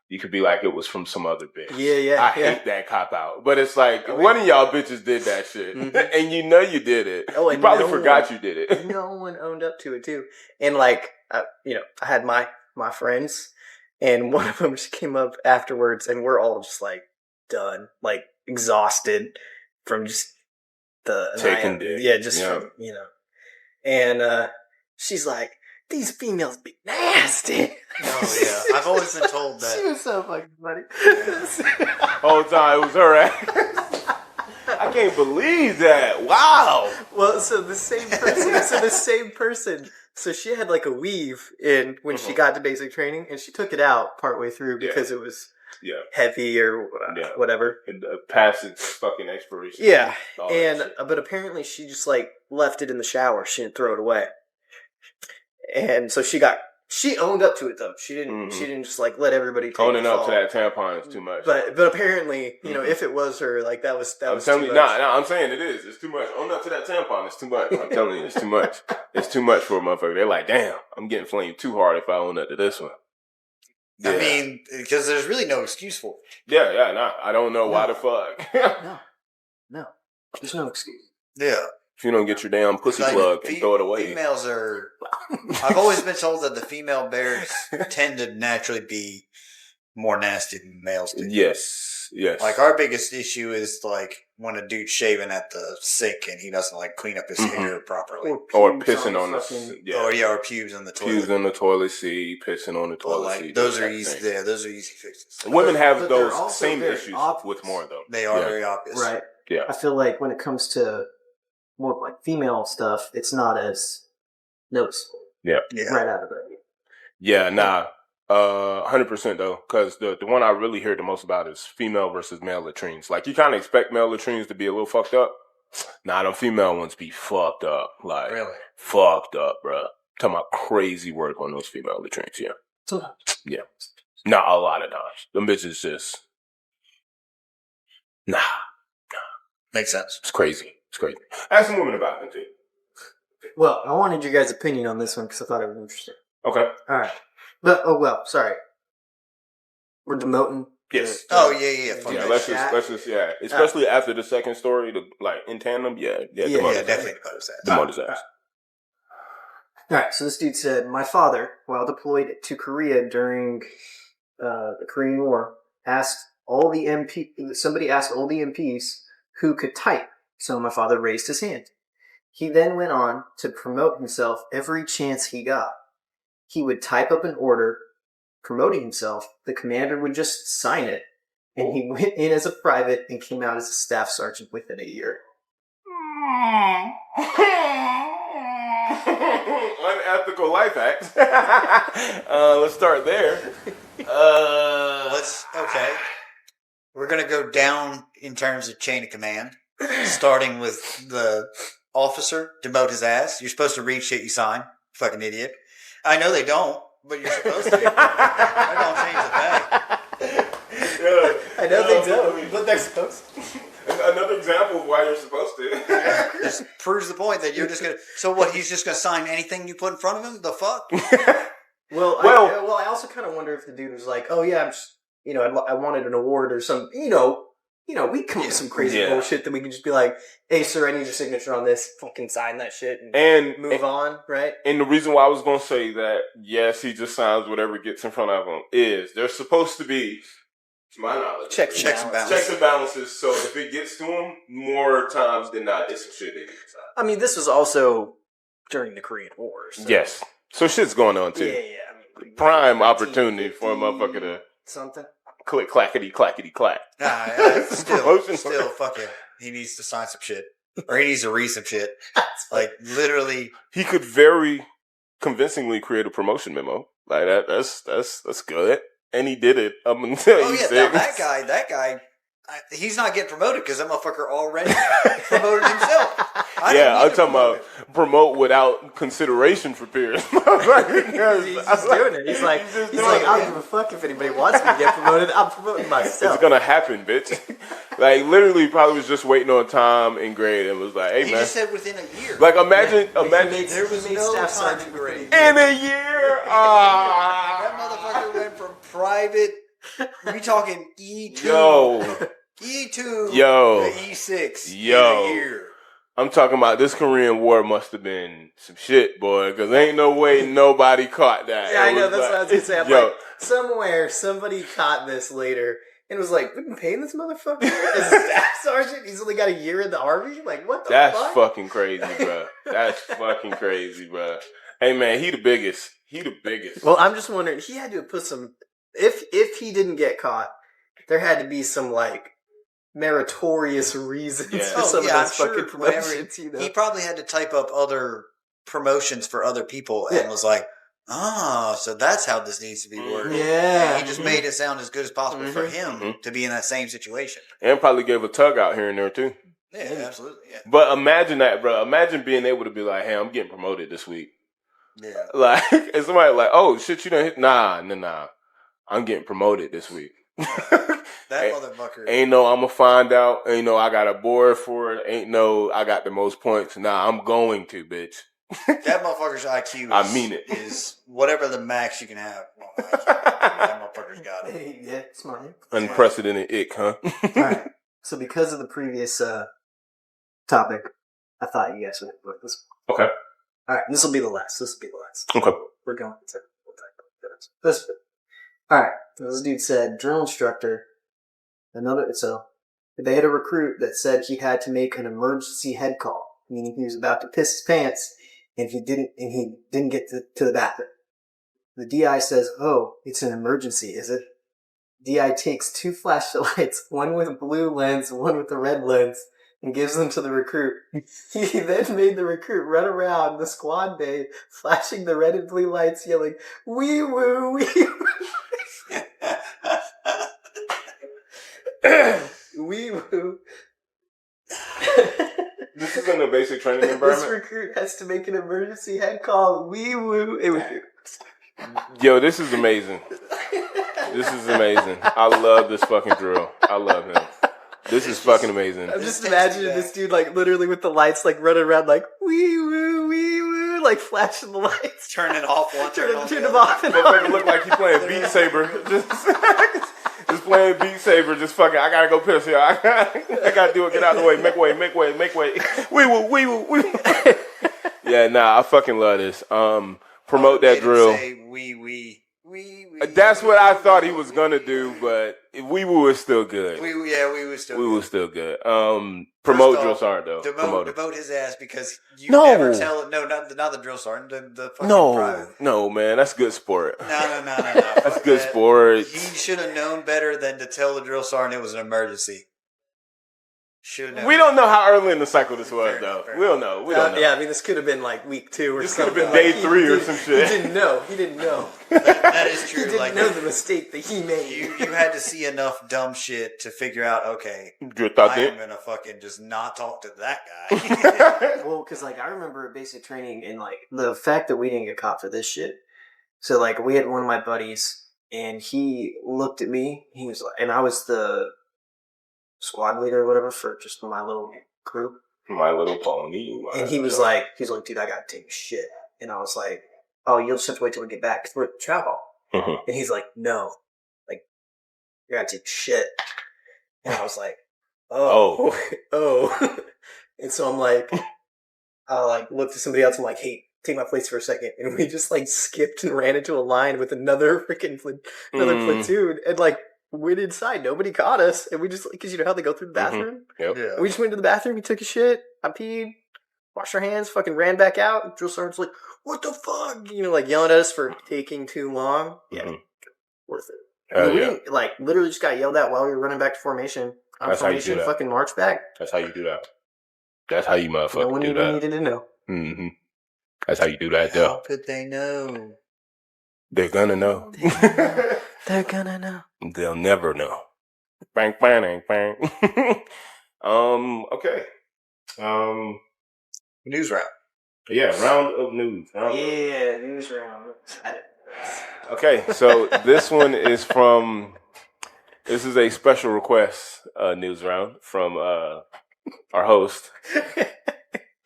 you could be like, it was from some other bitch. Yeah. I hate that cop out. But it's like, one of y'all bitches did that shit. And you know you did it. Oh, and you probably forgot you did it. No one owned up to it, too. And like, I had my friends, and one of them just came up afterwards, and we're all just like, done. Like, exhausted from just the... Taking dick. Yeah, just from, And she's like, these females be nasty. Oh, yeah. I've always been told that. She was so fucking funny. Whole time it was her ass. I can't believe that. Wow. Well, so the same person. So she had like a weave in when she got to basic training, and she took it out partway through because it was heavy or whatever. And past its fucking expiration. Yeah. But apparently she just like left it in the shower. She didn't throw it away. And so she owned up to it though. She didn't just like let everybody take owning up to that tampon is too much. But apparently, if it was her, like that was I'm was telling too you, much. I'm saying it is. It's too much. Owning up to that tampon is too much. I'm telling you, it's too much. It's too much for a motherfucker. They're like, damn, I'm getting flamed too hard if I own up to this one. Yeah. I mean, because there's really no excuse for it. Yeah, nah. I don't know why the fuck. No. There's no excuse. Yeah. If you don't get your damn pussy plug and throw it away. Females are... I've always been told that the female bears tend to naturally be more nasty than males do. Yes. Like, our biggest issue is, like, when a dude's shaving at the sink and he doesn't, like, clean up his hair properly. Or pissing on the... Or pubes on the toilet. Pubes on the toilet seat, pissing on the toilet seat. Those are easy. Yeah, those are easy fixes. Women have those same issues with more, though. They are very obvious. Right. Yeah. I feel like when it comes to more like female stuff, it's not as noticeable. Yeah. Right out of it. Yeah, nah. 100% though, because the one I really hear the most about is female versus male latrines. Like, you kind of expect male latrines to be a little fucked up. Nah, them female ones be fucked up. Like, really? Fucked up, bro. Talking about crazy work on those female latrines, yeah. Yeah. Not a lot of times. Them bitches just... Nah. Makes sense. It's crazy. Ask some women about it, too. Well, I wanted your guys' opinion on this one because I thought it was interesting. Okay. All right. But, sorry. We're demoting. Yes. Yeah. Let's just, especially after the second story, in tandem, definitely demote his ass. All right, so this dude said, my father, while deployed to Korea during the Korean War, somebody asked all the MPs who could type, so my father raised his hand. He then went on to promote himself every chance he got. He would type up an order promoting himself, the commander would just sign it, and he went in as a private and came out as a staff sergeant within a year. Unethical life hacks. Let's start there. Okay. We're going to go down in terms of chain of command, starting with the officer, demote his ass. You're supposed to read shit you sign. Fucking idiot. I know they don't, but you're supposed to. I don't change the fact. I know they don't, but they're supposed to. Another example of why you're supposed to. This proves the point that you're just gonna. So what? He's just gonna sign anything you put in front of him? The fuck? I also kind of wonder if the dude was like, "Oh yeah, I'm just, I wanted an award or some, we come up with some crazy bullshit that we can just be like, hey sir, I need your signature on this, fucking sign that shit and move on, right?" And the reason why I was gonna say that, yes, he just signs whatever gets in front of him is there's supposed to be, to my knowledge, checks and balances. Checks and balances. So if it gets to him, more times than not, it's some shit they can decide. I mean, this was also during the Korean War. So. Yes. So shit's going on too. Yeah. I mean, prime opportunity for a motherfucker to something. Click clackety clack. Still, fuck it. He needs to sign some shit, or he needs to read some shit. Like literally, he could very convincingly create a promotion memo like that. That's good, and he did it up until that guy. He's not getting promoted because that motherfucker already promoted himself. I'm talking about promote without consideration for peers. He's just doing it. He's like, I don't give a fuck if anybody wants me to get promoted. I'm promoting myself. It's gonna happen, bitch. Like literally, probably was just waiting on time and grade, and was like, "Hey, he man." He just said within a year. Like imagine there was no staff sergeant grade in a year. That motherfucker went from private. We talking E2. E2 to E6 in a year. I'm talking about this Korean War must have been some shit, boy, because ain't no way nobody caught that. Yeah, I know, that's what I was going to say. I'm like, somewhere, somebody caught this later and was like, we've been paying this motherfucker as a staff sergeant? He's only got a year in the Army? Like, what the fuck? That's fucking crazy, bro. That's fucking crazy, bro. Hey, man, he the biggest. Well, I'm just wondering, he had to have put some... If he didn't get caught, there had to be some, like, meritorious reasons for some of those fucking promotions. He probably had to type up other promotions for other people and was like, so that's how this needs to be worded. Yeah. And he just made it sound as good as possible for him to be in that same situation. And probably gave a tug out here and there too. Yeah, absolutely. Yeah. But imagine that, bro. Imagine being able to be like, hey, I'm getting promoted this week. Yeah. Like, and somebody like, oh shit, you done hit? Nah. I'm getting promoted this week. That motherfucker. Ain't no, I'm gonna find out. Ain't no, I got a board for it. Ain't no, I got the most points. Nah, I'm going to, bitch. That motherfucker's IQ is whatever the max you can have. That motherfucker's got it. Yeah, smart. Unprecedented ick, huh? Alright. So because of the previous topic, I thought you guys would book this one. Okay. Alright, this will be the last. Okay. We're going to this. Alright, this dude said, drill instructor, they had a recruit that said he had to make an emergency head call, meaning he was about to piss his pants, and he didn't get to the bathroom. The DI says, oh, it's an emergency, is it? DI takes 2 flashlights, one with a blue lens, one with a red lens, and gives them to the recruit. He then made the recruit run around the squad bay, flashing the red and blue lights, yelling, wee woo, wee woo. Wee woo. This is in a basic training environment. This recruit has to make an emergency head call. Wee woo. Yo, this is amazing. I love this fucking drill. I love him. This is fucking amazing. I'm just imagining this dude like literally with the lights like running around like wee woo, like flashing the lights. Turn it off one, turn them off and on. Look like he playing Beat Saber. Just playing Beat Saber. Just fucking, I gotta go piss here. I gotta do it. Get out of the way. Make way. Wee woo. Yeah, nah, I fucking love this. Promote that drill. Say wee. That's what I thought he was gonna do, but wee woo is still good. We were still good. Promote drill sergeant though. Demote his ass because you never tell it. No, not the drill sergeant. The fucking private. No, man, that's good sport. No. That's good sport. He should have known better than to tell the drill sergeant it was an emergency. We don't know how early in the cycle this was, though. We don't know. Yeah, I mean, this could have been like week 2 or something. This could have been day 3 or some shit. He didn't know. That is true. He didn't know the mistake that he made. You had to see enough dumb shit to figure out, okay, I'm going to fucking just not talk to that guy. Well, because, like, I remember basic training and, like, the fact that we didn't get caught for this shit. So, like, we had one of my buddies, and he looked at me. He was like, and I was the squad leader or whatever for just my little group. My Little Pony. And he was like, dude, I gotta take a shit. And I was like, oh, you'll just have to wait till we get back because we're at travel. Mm-hmm. And he's like, no, like, you're gonna take a shit. And I was like, oh. And so I'm like, I like looked at somebody else. I'm like, hey, take my place for a second. And we just like skipped and ran into a line with another platoon and like went inside. Nobody caught us. And we just, because you know how they go through the bathroom? Yep. Yeah. We just went to the bathroom. He took a shit. I peed, washed our hands, fucking ran back out. And drill sergeant's like, what the fuck? You know, like yelling at us for taking too long. Yeah. Worth it. I mean, we didn't, like, literally just got yelled at while we were running back to formation. That's formation, how you do that. Fucking march back. That's how you do that. That's how you motherfucking no one do even that. needed to know. Mm-hmm. That's how you do that, though. How could they know? They're gonna know. They're gonna know. They'll never know. Bang, bang, bang, bang. Okay. News round. Yeah, round of news. News round. Okay, so this one is from. This is a special request news round from our host,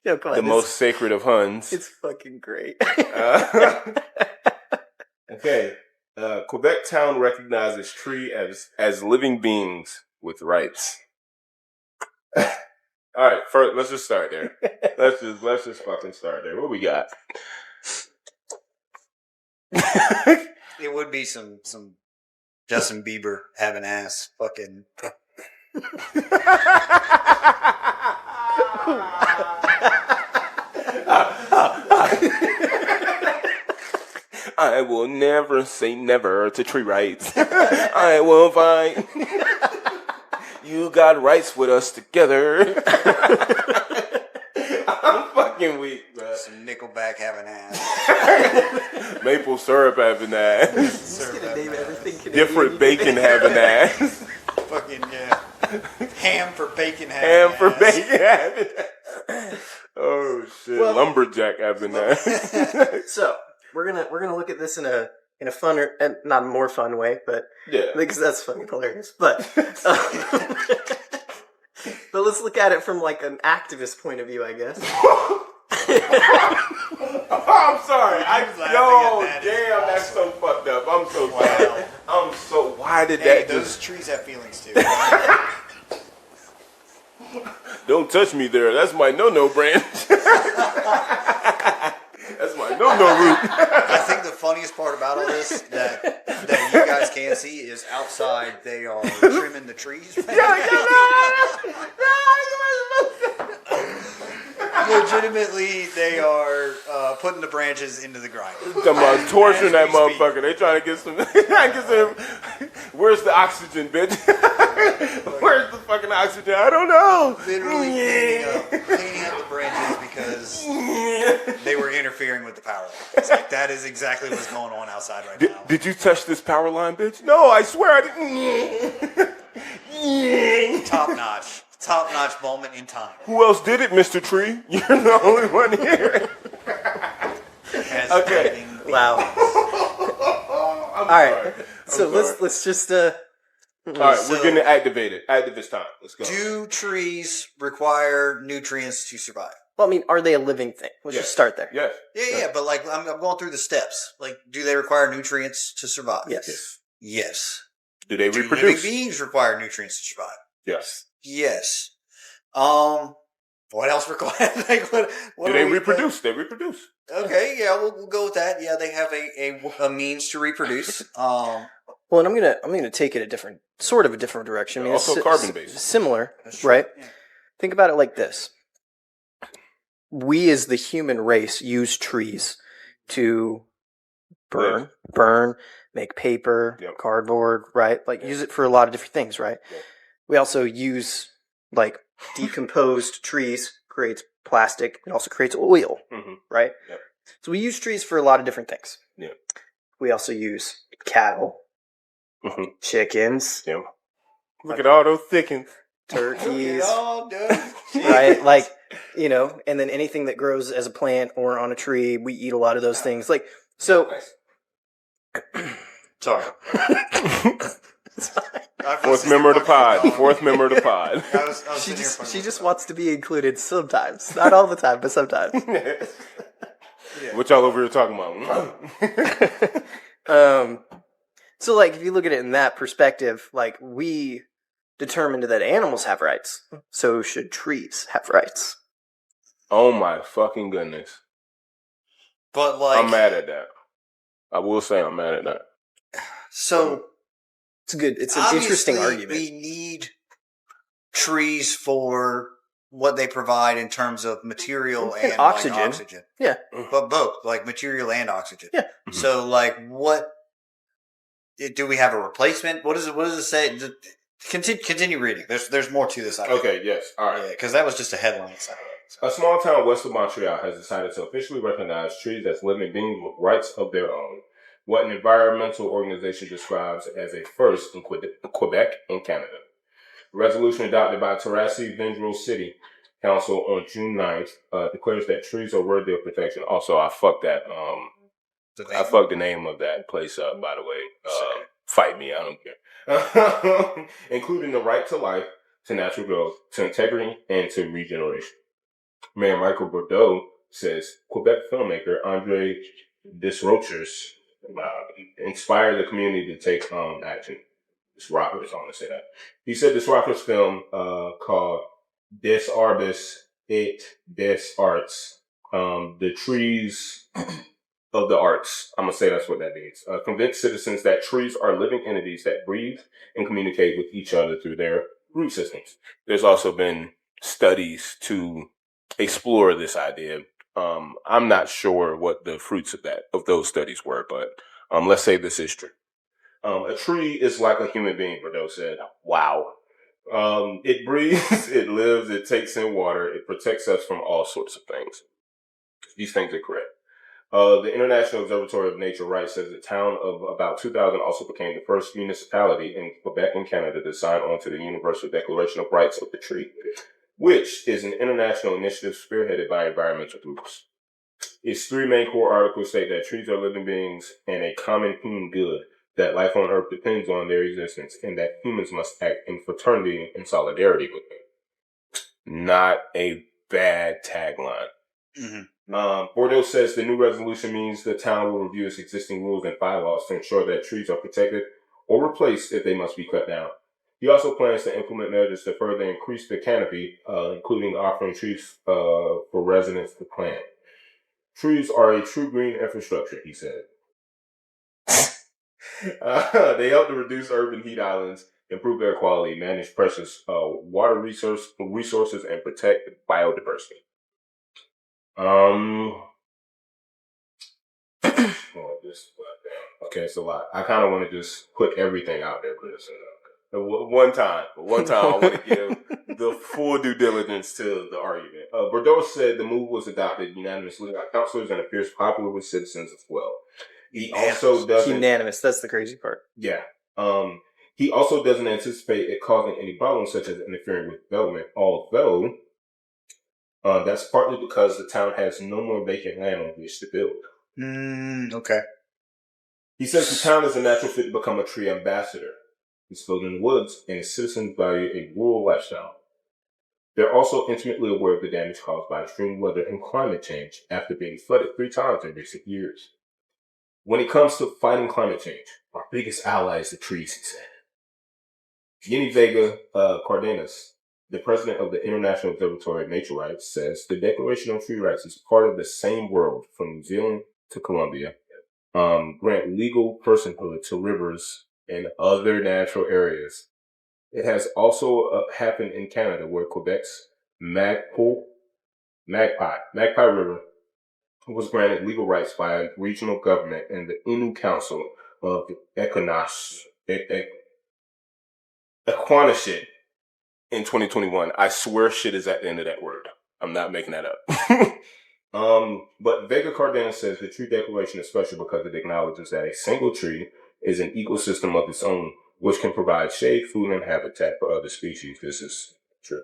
Yo, come on, the most sacred of Huns. It's fucking great. Okay. Quebec town recognizes tree as living beings with rights. All right, first let's just start there. Let's just fucking start there. What we got? It would be some Justin Bieber having ass fucking. I will never say never to tree rights. I will fight. You got rights with us together. I'm fucking weak, bro. Some Nickelback having ass. Maple syrup having ass. Syrup Name having everything ass. Canadian. Different bacon having ass. Fucking yeah. Ham for bacon having Ham ass. for bacon having ass. Oh shit. Well- Lumberjack having ass. So we're gonna look at this in a funner and not a more fun way, but Yeah. because that's fucking hilarious. But but let's look at it from like an activist point of view, I guess. I'm sorry. laughing at that. Damn, It's that's so fucked up. I'm so Wow. sorry. Why did Hey, that those just... trees have feelings too. Don't touch me there. That's my no-no branch. That's my no-no root. I think the funniest part about all this that you guys can't see is outside they are trimming the trees. Legitimately, they are putting the branches into the grinder. Talking about torturing that As we speak. motherfucker. They trying to get some. Where's the oxygen, bitch? Where's the fucking oxygen? I don't know. Literally cleaning up the branches because they were interfering with the power line. It's like, that is exactly what's going on outside right now. Did you touch this power line, bitch? No, I swear I didn't. Top notch moment in time. Who else did it, Mr. Tree? You're the only one here. Okay. Wow. All right. So let's just All right, we're getting activated. Activist time. Let's go. Do trees require nutrients to survive? Well, I mean, are they a living thing? Let's just start there. Yes. Yeah, but like I'm going through the steps. Like, do they require nutrients to survive? Yes. Yes. Do they Do reproduce? living beings require nutrients to survive? Yes. Yes. What else requires? Like, what Do they reproduce? They reproduce. Okay, yeah, we'll go with that. Yeah, they have a means to reproduce. Well, and I'm gonna take it a different direction. I mean, Also it's carbon-based. similar, That's true. right? Yeah. Think about it like this: we, as the human race, use trees to burn, make paper, Yep. cardboard, right? Like use it for a lot of different things, right? Yep. We also use like decomposed trees creates plastic. It also creates oil, right? Yep. So we use trees for a lot of different things. Yeah. We also use cattle, chickens, Yeah. Look at all those thickens. turkeys, all done. right? Like, you know, and then anything that grows as a plant or on a tree, we eat a lot of those things. Like, so. Sorry. Fourth member of the pod. Fourth member of the pod. She just wants to be included sometimes. Not all the time, but sometimes. What y'all over here talking about? So, like, if you look at it in that perspective, like, we determined that animals have rights. So should trees have rights? Oh, my fucking goodness. But, like... I'm mad at that. I will say I'm mad at that. So... It's an interesting argument. We need trees for what they provide in terms of material and oxygen. Like oxygen. Yeah. But both, like material and oxygen. Yeah. So, like, what do we have a replacement? What does it say? Continue reading. There's more to this. Okay, yes. All right. Because that was just a headline. A small town west of Montreal has decided to officially recognize trees as living beings with rights of their own. What an environmental organization describes as a first in Quebec and Canada. A resolution adopted by Terrassi Vendrell City Council on June 9th declares that trees are worthy of protection. Also, I fucked that. I fucked the name of that place up, by the way. Fight me, I don't care. Including the right to life, to natural growth, to integrity, and to regeneration. Mayor Michael Bordeaux says Quebec filmmaker Andre Desrochers inspired the community to take action. This Rockers, I want to say that. He said this Rockers film called Des Arbus et des Arts, the trees of the arts. I'm going to say that's what that means. Convince citizens that trees are living entities that breathe and communicate with each other through their root systems. There's also been studies to explore this idea. I'm not sure what the fruits of those studies were, but let's say this is true. A tree is like a human being, Bordeaux said. Wow. It breathes, it lives, it takes in water, it protects us from all sorts of things. These things are correct. The International Observatory of Nature Rights says the town of about 2000 also became the first municipality in Quebec and Canada to sign on to the Universal Declaration of Rights of the Tree, which is an international initiative spearheaded by environmental groups. Its three main core articles state that trees are living beings and a common human good, that life on Earth depends on their existence, and that humans must act in fraternity and solidarity with them. Not a bad tagline. Mm-hmm. Bordeaux says the new resolution means the town will review its existing rules and bylaws to ensure that trees are protected or replaced if they must be cut down. He also plans to implement measures to further increase the canopy, including offering trees for residents to plant. Trees are a true green infrastructure, he said. They help to reduce urban heat islands, improve air quality, manage precious water resources, and protect biodiversity. Okay, it's a lot. I kind of want to just put everything out there, Chris. One time, I want to give the full due diligence to the argument. Bordeaux said the move was adopted unanimously by councilors and appears popular with citizens as well. He also doesn't... Unanimous, that's the crazy part. Yeah. He also doesn't anticipate it causing any problems such as interfering with development, although that's partly because the town has no more vacant land on which to build. Okay. He says the town is a natural fit to become a tree ambassador. It's built in the woods, and its citizens value a rural lifestyle. They're also intimately aware of the damage caused by extreme weather and climate change after being flooded 3 times in recent years. When it comes to fighting climate change, our biggest ally is the trees, he said. Jenny Vega Cardenas, the president of the International Observatory of Nature Rights, says the Declaration on Tree Rights is part of the same world from New Zealand to Colombia, grant legal personhood to rivers and other natural areas. It has also happened in Canada, where Quebec's Magpie River was granted legal rights by a regional government and the Innu Council of Equinashit in 2021. I swear shit is at the end of that word. I'm not making that up. But Vega Cardenas says the tree declaration is special because it acknowledges that a single tree is an ecosystem of its own, which can provide shade, food, and habitat for other species. This is true.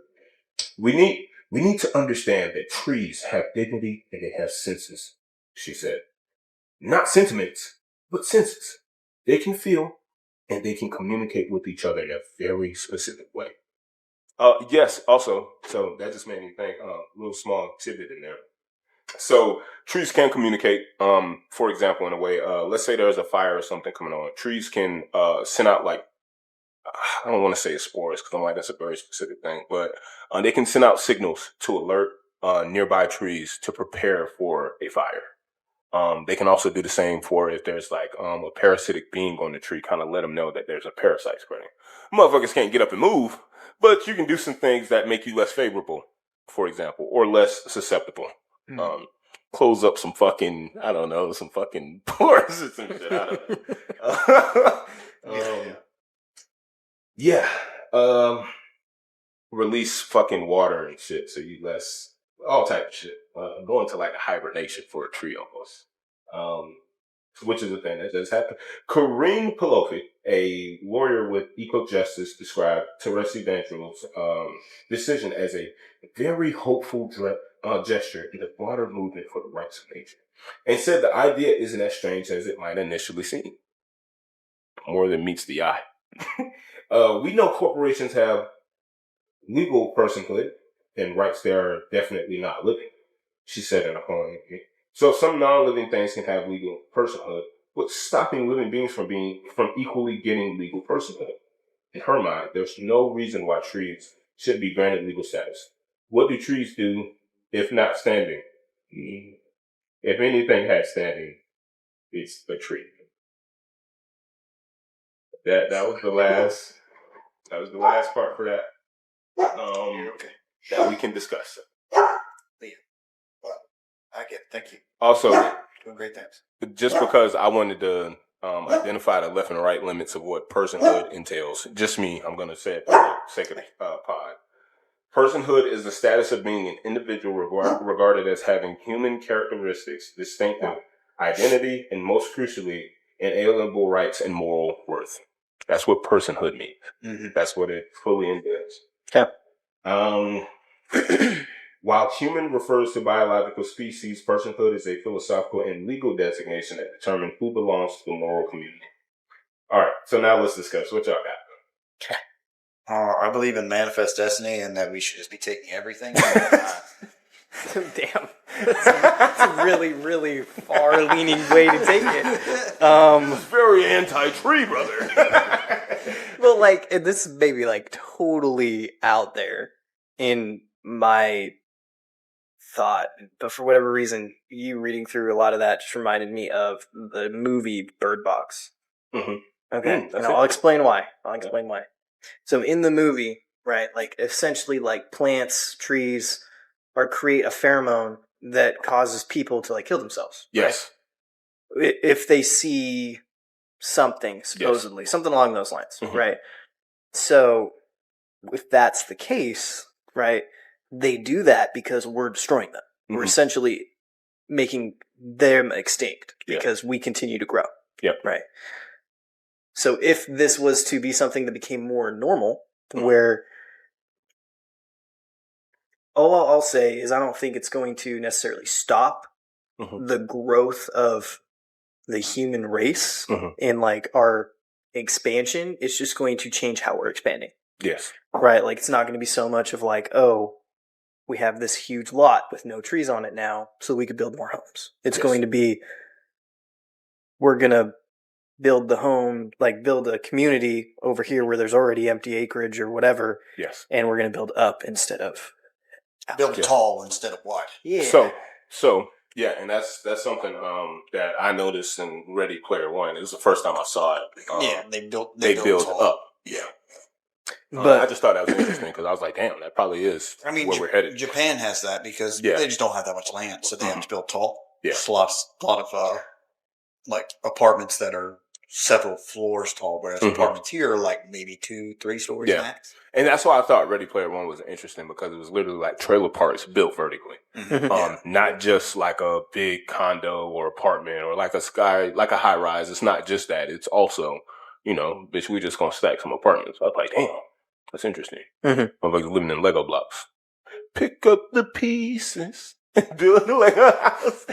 We need to understand that trees have dignity and they have senses, she said. Not sentiments, but senses. They can feel and they can communicate with each other in a very specific way. Yes, also, so that just made me think, little small tidbit in there. So trees can communicate, for example, in a way, let's say there's a fire or something coming on. Trees can send out like, I don't want to say spores because I'm like, that's a very specific thing, but they can send out signals to alert nearby trees to prepare for a fire. They can also do the same for if there's like a parasitic being on the tree, kind of let them know that there's a parasite spreading. Motherfuckers can't get up and move, but you can do some things that make you less favorable, for example, or less susceptible. Close up some fucking, I don't know, some fucking pores or some shit. I don't know. Yeah. Release fucking water and shit, so you less, all type of shit. Go into like a hibernation for a tree almost. Which is a thing that does happen. Kareem Palofi, a lawyer with Eco Justice, described Teresi Ventral's decision as a very hopeful gesture in the broader movement for the rights of nature, and said the idea isn't as strange as it might initially seem. More than meets the eye. We know corporations have legal personhood and rights that are definitely not living, she said in a poem. So some non-living things can have legal personhood, but stopping living beings from equally getting legal personhood. In her mind, there's no reason why trees should be granted legal status. What do trees do if not standing? If anything has standing, it's a tree. That was the last. That was the last part for that. Okay. That we can discuss. I get it. Thank you. Also, doing great things. Just because I wanted to identify the left and right limits of what personhood entails. Just me, I'm going to say it for the sake of the pod. Personhood is the status of being an individual regarded as having human characteristics, distinctive identity, and most crucially, inalienable rights and moral worth. That's what personhood means. Mm-hmm. That's what it fully entails. Okay. While human refers to biological species, personhood is a philosophical and legal designation that determines who belongs to the moral community. All right, so now let's discuss what y'all got. I believe in manifest destiny and that we should just be taking everything. Damn. That's a really, really far-leaning way to take it. It's very anti-tree, brother. Well, like, this is maybe, like, totally out there in my thought, but for whatever reason, you reading through a lot of that just reminded me of the movie Bird Box. Mm-hmm. Okay, and I'll explain why. Why. So in the movie, right, like essentially like plants, trees, create a pheromone that causes people to like kill themselves. Yes. Right? If they see something, supposedly, something along those lines, mm-hmm. right? So if that's the case, right, they do that because we're destroying them. Mm-hmm. We're essentially making them extinct because we continue to grow. Yep. Right. So if this was to be something that became more normal, mm-hmm. where all I'll say is I don't think it's going to necessarily stop mm-hmm. the growth of the human race mm-hmm. and like our expansion. It's just going to change how we're expanding. Yes. Right. Like it's not going to be so much of like, oh, we have this huge lot with no trees on it now, so we could build more homes. It's going to be, we're going to build the home, like build a community over here where there's already empty acreage or whatever. Yes. And we're going to build up instead of out. Build tall instead of wide. Yeah. So yeah, and that's something that I noticed in Ready Player One. It was the first time I saw it. They build tall. Up. Yeah. But I just thought that was interesting because I was like, damn, that probably is where we're headed. Japan has that because they just don't have that much land, so they have to build tall. Yeah. There's a lot of like apartments that are several floors tall, whereas mm-hmm. apartments here are like maybe 2-3 stories max. And that's why I thought Ready Player One was interesting because it was literally like trailer parks built vertically. Mm-hmm. Not just like a big condo or apartment or like a high rise. It's not just that. It's also, bitch, we just gonna stack some apartments. I was like, damn. That's interesting. Mm-hmm. I'm like living in Lego blocks. Pick up the pieces, build a Lego house.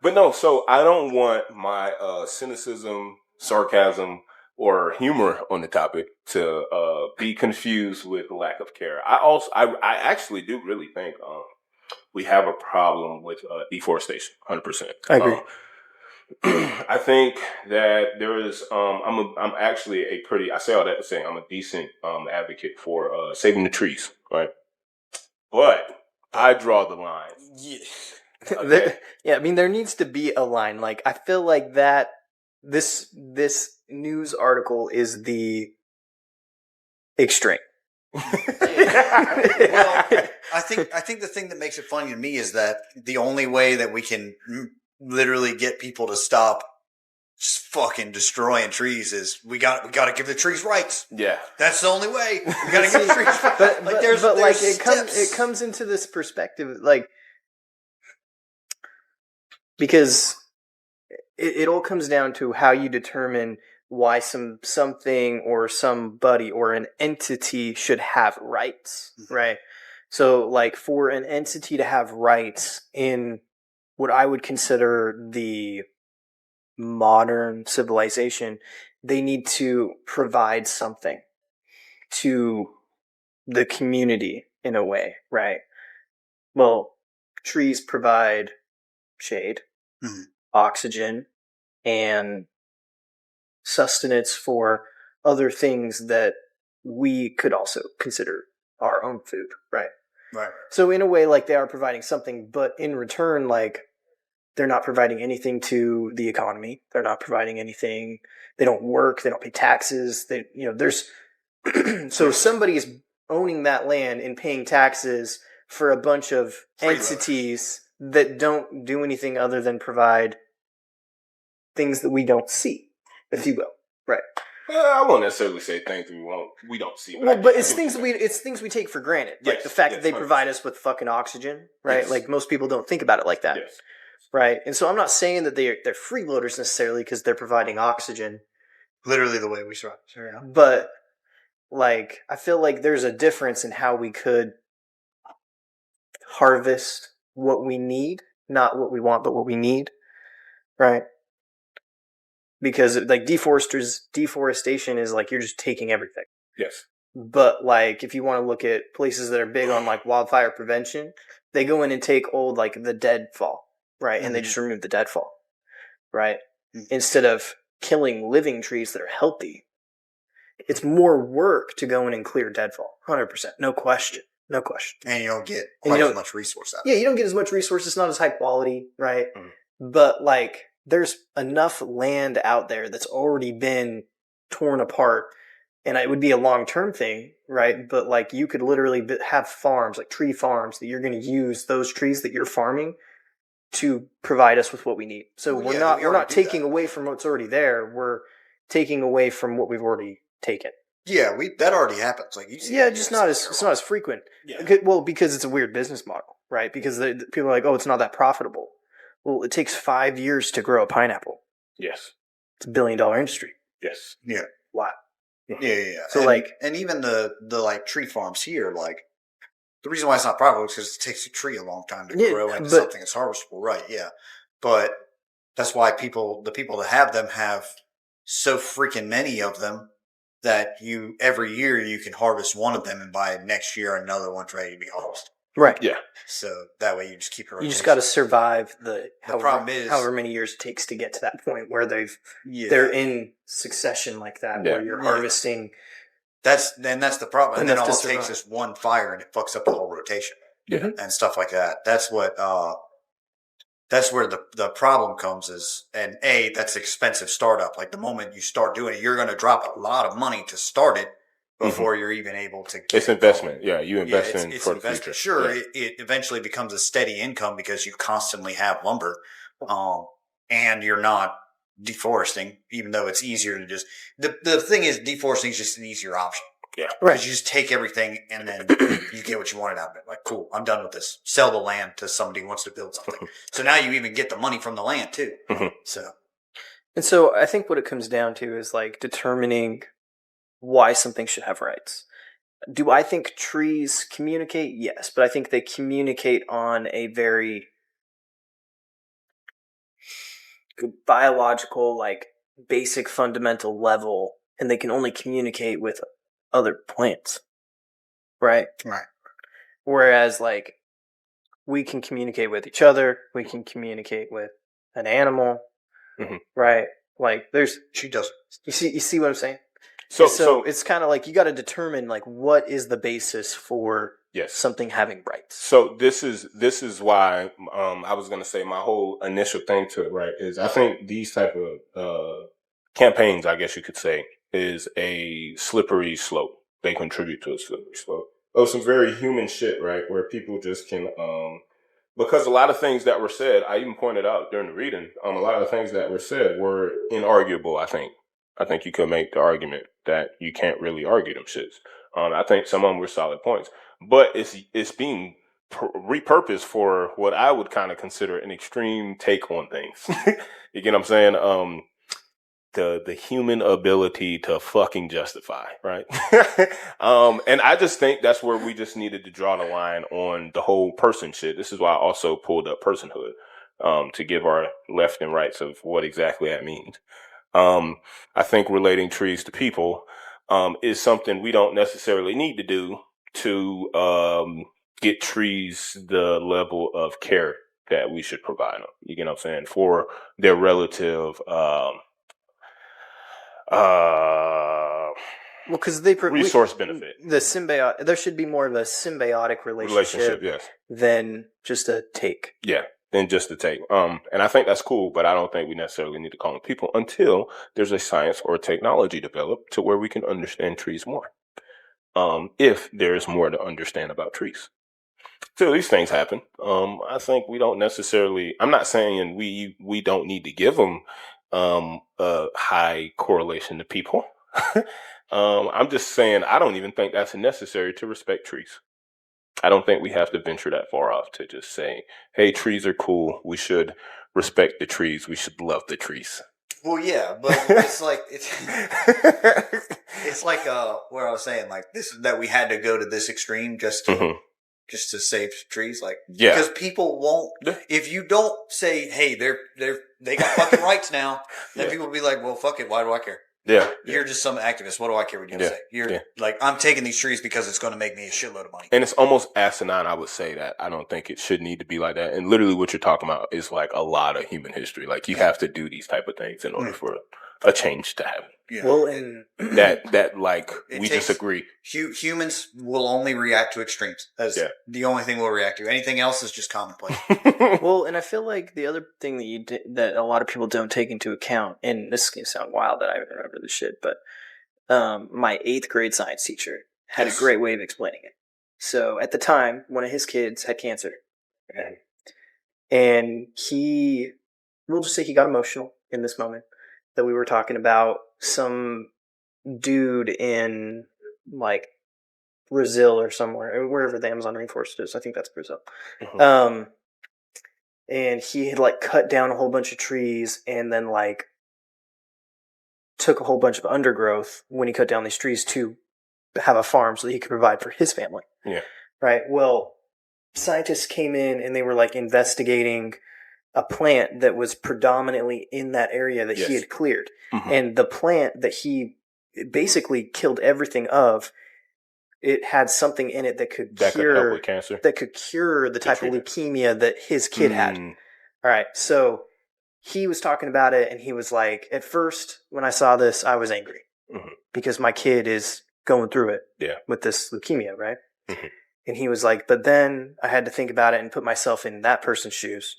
But no, so I don't want my cynicism, sarcasm, or humor on the topic to be confused with lack of care. I actually do really think we have a problem with deforestation. 100%. I agree. I think that there is. I'm actually a pretty. I say all that to say I'm a decent advocate for saving the trees, right? But I draw the line. Yeah. Okay. I mean, there needs to be a line. Like, I feel like that this news article is the extreme. Well, I think the thing that makes it funny to me is that the only way that we can literally get people to stop just fucking destroying trees is we got to give the trees rights. Yeah, that's the only way. We got to give the trees rights. It comes into this perspective, like, because it all comes down to how you determine why something or somebody or an entity should have rights, right? So, like, for an entity to have rights in what I would consider the modern civilization, they need to provide something to the community in a way, right? Well, trees provide shade, oxygen, and sustenance for other things that we could also consider our own food, right? Right. So in a way, like, they are providing something, but in return, like, they're not providing anything to the economy. They're not providing anything. They don't work. They don't pay taxes. There's so somebody's owning that land and paying taxes for a bunch of entities that don't do anything other than provide things that we don't see, if you will. Right. I won't necessarily say things we don't see. But it's things we take for granted. Like, yes, the fact that they 100%. provide us with fucking oxygen, right? Yes. Like, most people don't think about it like that. Yes. Right. And so I'm not saying that they're freeloaders necessarily because they're providing oxygen. Literally the way we survive. Yeah. But, like, I feel like there's a difference in how we could harvest what we need, not what we want, but what we need. Right. Because, like, deforestation is like you're just taking everything. Yes. But, like, if you want to look at places that are big on, like, wildfire prevention, they go in and take old, like, the deadfall, right? And they just remove the deadfall, right? Instead of killing living trees that are healthy. It's more work to go in and clear deadfall. 100%. No question. No question. And you don't get quite as much resource out of it. Yeah, you don't get as much resource. It's not as high quality, right? But, like, there's enough land out there that's already been torn apart. And it would be a long-term thing, right? But, like, you could literally have farms, like tree farms, that you're going to use those trees that you're farming to provide us with what we need. So we're not taking away from what's already there. We're taking away from what we've already taken. Yeah, that already happens. Like, you see, it's not as frequent. Yeah. Well, because it's a weird business model, right? Because people are like, oh, it's not that profitable. Well, it takes 5 years to grow a pineapple. Yes. It's $1 billion industry. Yes. Yeah. Wow. Yeah. So, and even the like tree farms here, like, the reason why it's not profitable is because it takes a tree a long time to grow into something that's harvestable, right? Yeah, but that's why the people that have them have so freaking many of them that every year you can harvest one of them, and by next year another one's ready to be harvested. Right. Yeah. So that way you just keep it. You just got to survive problem is however many years it takes to get to that point where they're in succession like that, where you're harvesting. That's the problem. And then all it takes is one fire and it fucks up the whole rotation. Yeah. And stuff like that. That's what that's where the problem comes that's expensive startup. Like, the moment you start doing it, you're going to drop a lot of money to start it before you're even able to get it's investment. Yeah, you invest it's for the investment. future. Sure, yeah. it eventually becomes a steady income because you constantly have lumber, and you're not deforesting, even though it's easier to just the thing is, deforesting is just an easier option. Yeah, right. Because you just take everything and then you get what you wanted out of it. Like, cool, I'm done with this. Sell the land to somebody who wants to build something. So now you even get the money from the land too. So I think what it comes down to is, like, determining why something should have rights. Do I think trees communicate? Yes, but I think they communicate on a very biological, like, basic fundamental level and they can only communicate with other plants, right? Right. Whereas, like, we can communicate with each other, we can communicate with an animal, right? Like, She does. You see what I'm saying? So it's kind of like you got to determine like what is the basis for something having rights. So this is why I was gonna say my whole initial thing to it, right, is I think these type of campaigns, I guess you could say, is a slippery slope. They contribute to a slippery slope of some very human shit, right, where people just can because a lot of things that were said, I even pointed out during the reading, a lot of the things that were said were inarguable. I think you could make the argument that you can't really argue them shits. I think some of them were solid points, but it's being repurposed for what I would kind of consider an extreme take on things. You get what I'm saying? The human ability to fucking justify, right? And I just think that's where we just needed to draw the line on the whole person shit. This is why I also pulled up personhood, to give our left and rights of what exactly that means. I think relating trees to people, is something we don't necessarily need to do to, get trees the level of care that we should provide them. You get what I'm saying? For their relative, well, because resource benefit. There should be more of a symbiotic relationship, yes, than just a take. Yeah, than just a take. And I think that's cool, but I don't think we necessarily need to call them people until there's a science or technology developed to where we can understand trees more. If there is more to understand about trees. Till these things happen, I think we don't necessarily. I'm not saying we don't need to give them a high correlation to people. I'm just saying I don't even think that's necessary to respect trees. I don't think we have to venture that far off to just say, hey, trees are cool. We should respect the trees. We should love the trees. Well, yeah, but it's like it's like where I was saying like this that we had to go to this extreme just to save trees, like because people won't. If you don't say, hey, they got fucking rights now, then people will be like, well, fuck it. Why do I care? Yeah, you're just some activist. What do I care what you say? You're like, I'm taking these trees because it's going to make me a shitload of money. And it's almost asinine, I would say that. I don't think it should need to be like that. And literally what you're talking about is like a lot of human history. Like you have to do these type of things in order for a change to happen. Yeah. Well, and that like we disagree. Humans will only react to extremes. That's the only thing we'll react to. Anything else is just commonplace. Well, and I feel like the other thing that a lot of people don't take into account, and this is gonna sound wild that I remember this shit, but my 8th grade science teacher had a great way of explaining it. So at the time, one of his kids had cancer, and we'll just say he got emotional in this moment that we were talking about some dude in like Brazil or somewhere, wherever the Amazon rainforest is. I think that's Brazil. And he had like cut down a whole bunch of trees and then like took a whole bunch of undergrowth when he cut down these trees to have a farm so that he could provide for his family. Yeah. Right. Well, scientists came in and they were like investigating a plant that was predominantly in that area that he had cleared. And the plant that he basically killed everything of, it had something in it that could cure with cancer. That could cure the type of leukemia that his kid had. All right. So he was talking about it and he was like, at first when I saw this, I was angry because my kid is going through it with this leukemia. Right. And he was like, but then I had to think about it and put myself in that person's shoes.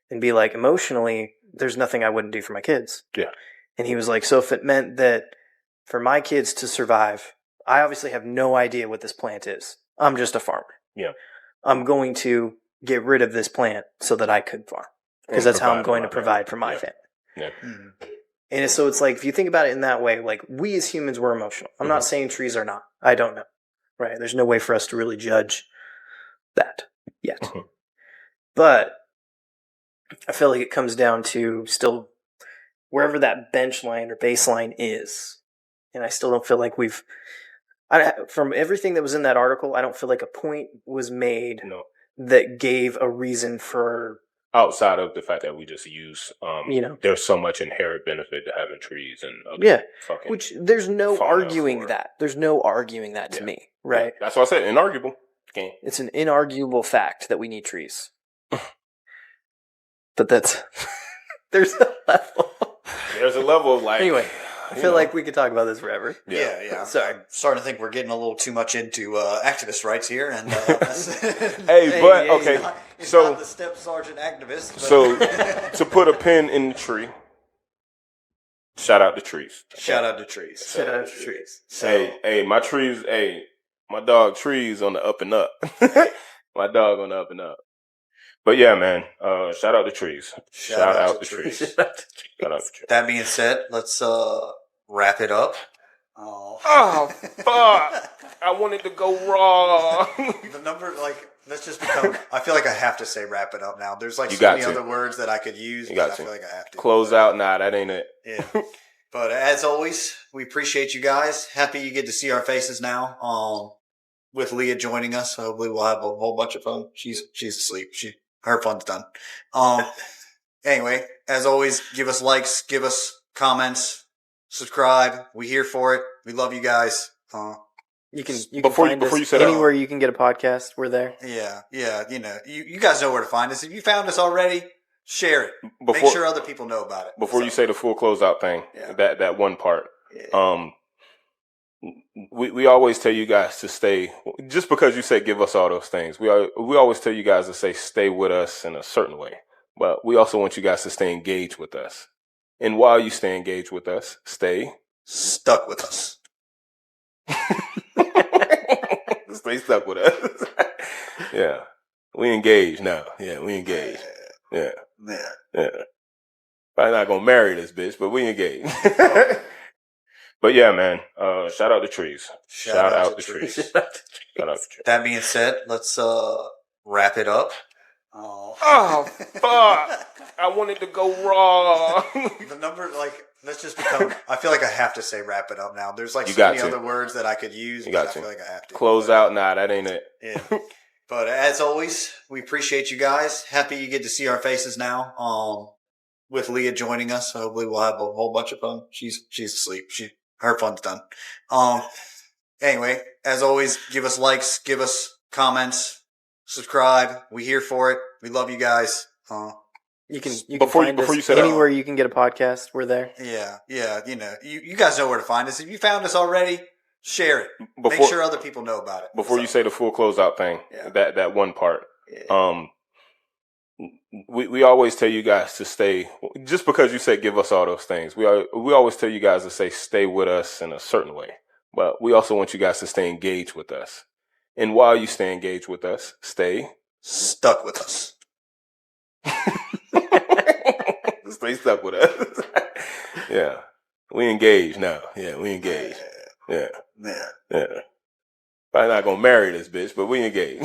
And be like, emotionally, there's nothing I wouldn't do for my kids. And he was like, so if it meant that for my kids to survive, I obviously have no idea what this plant is. I'm just a farmer. I'm going to get rid of this plant so that I could farm. Because that's how I'm going to provide for my family. And so it's like, if you think about it in that way, like we as humans, we're emotional. I'm not saying trees are not. I don't know. Right? There's no way for us to really judge that yet. But I feel like it comes down to still wherever that bench line or baseline is. And I still don't feel like from everything that was in that article, I don't feel like a point was made that gave a reason for outside of the fact that we just use, there's so much inherent benefit to having trees and which there's no arguing that. There's no arguing that to me, right? Yeah. That's why I said inarguable. Okay. It's an inarguable fact that we need trees. But that's there's a level. There's a level of like. Anyway, I feel like we could talk about this forever. Yeah. Sorry, I'm starting to think we're getting a little too much into activist rights here. And okay. So not the step sergeant activist. So to put a pin in the tree. Shout out to trees. Shout out to trees. Shout out to trees. So, hey, my trees. Hey, my dog trees on the up and up. My dog on the up and up. But yeah, man. Shout out to trees. Shout out to trees. Shout out to trees. That being said, let's wrap it up. Oh fuck! I wanted to go raw. The number, let's just become. I feel like I have to say wrap it up now. There's so many other words that I could use. I feel like I have to close out. Nah, that ain't it. Yeah. But as always, we appreciate you guys. Happy you get to see our faces now. With Leah joining us, hopefully we'll have a whole bunch of fun. She's asleep. Her fun's done. Anyway, as always, give us likes, give us comments, subscribe. We here for it. We love you guys. You can find us anywhere you can get a podcast. We're there. Yeah. You guys know where to find us. If you found us already, share it. Make sure other people know about it. Before you say the full closeout thing, that one part. Yeah. We always tell you guys to stay. Just because you say give us all those things, we always tell you guys to say stay with us in a certain way. But we also want you guys to stay engaged with us. And while you stay engaged with us, stay stuck with us. Stay stuck with us. Yeah, we engage now. Yeah, we engage. Yeah. Probably not gonna marry this bitch, but we engage. But yeah, man. Shout out to trees. Shout out to trees. Shout out to trees. That being said, let's wrap it up. Oh fuck! I wanted to go raw. The number, let's just become. I feel like I have to say wrap it up now. There's so many other words that I could use. I feel like I have to close out. Nah, that ain't it. Yeah. But as always, we appreciate you guys. Happy you get to see our faces now. With Leah joining us, hopefully we'll have a whole bunch of fun. She's asleep. Her fun's done. Anyway, as always, give us likes, give us comments, subscribe. We here for it. We love you guys. You can find us anywhere you can get a podcast. We're there. Yeah. You guys know where to find us. If you found us already, share it. Make sure other people know about it. Before you say the full closeout thing, that one part. Yeah. We always tell you guys to stay. Just because you say give us all those things, we always tell you guys to say stay with us in a certain way. But we also want you guys to stay engaged with us. And while you stay engaged with us, stay stuck with us. Stay stuck with us. Yeah, we engage now. Yeah, we engage. Yeah. Probably not gonna marry this bitch, but we engage.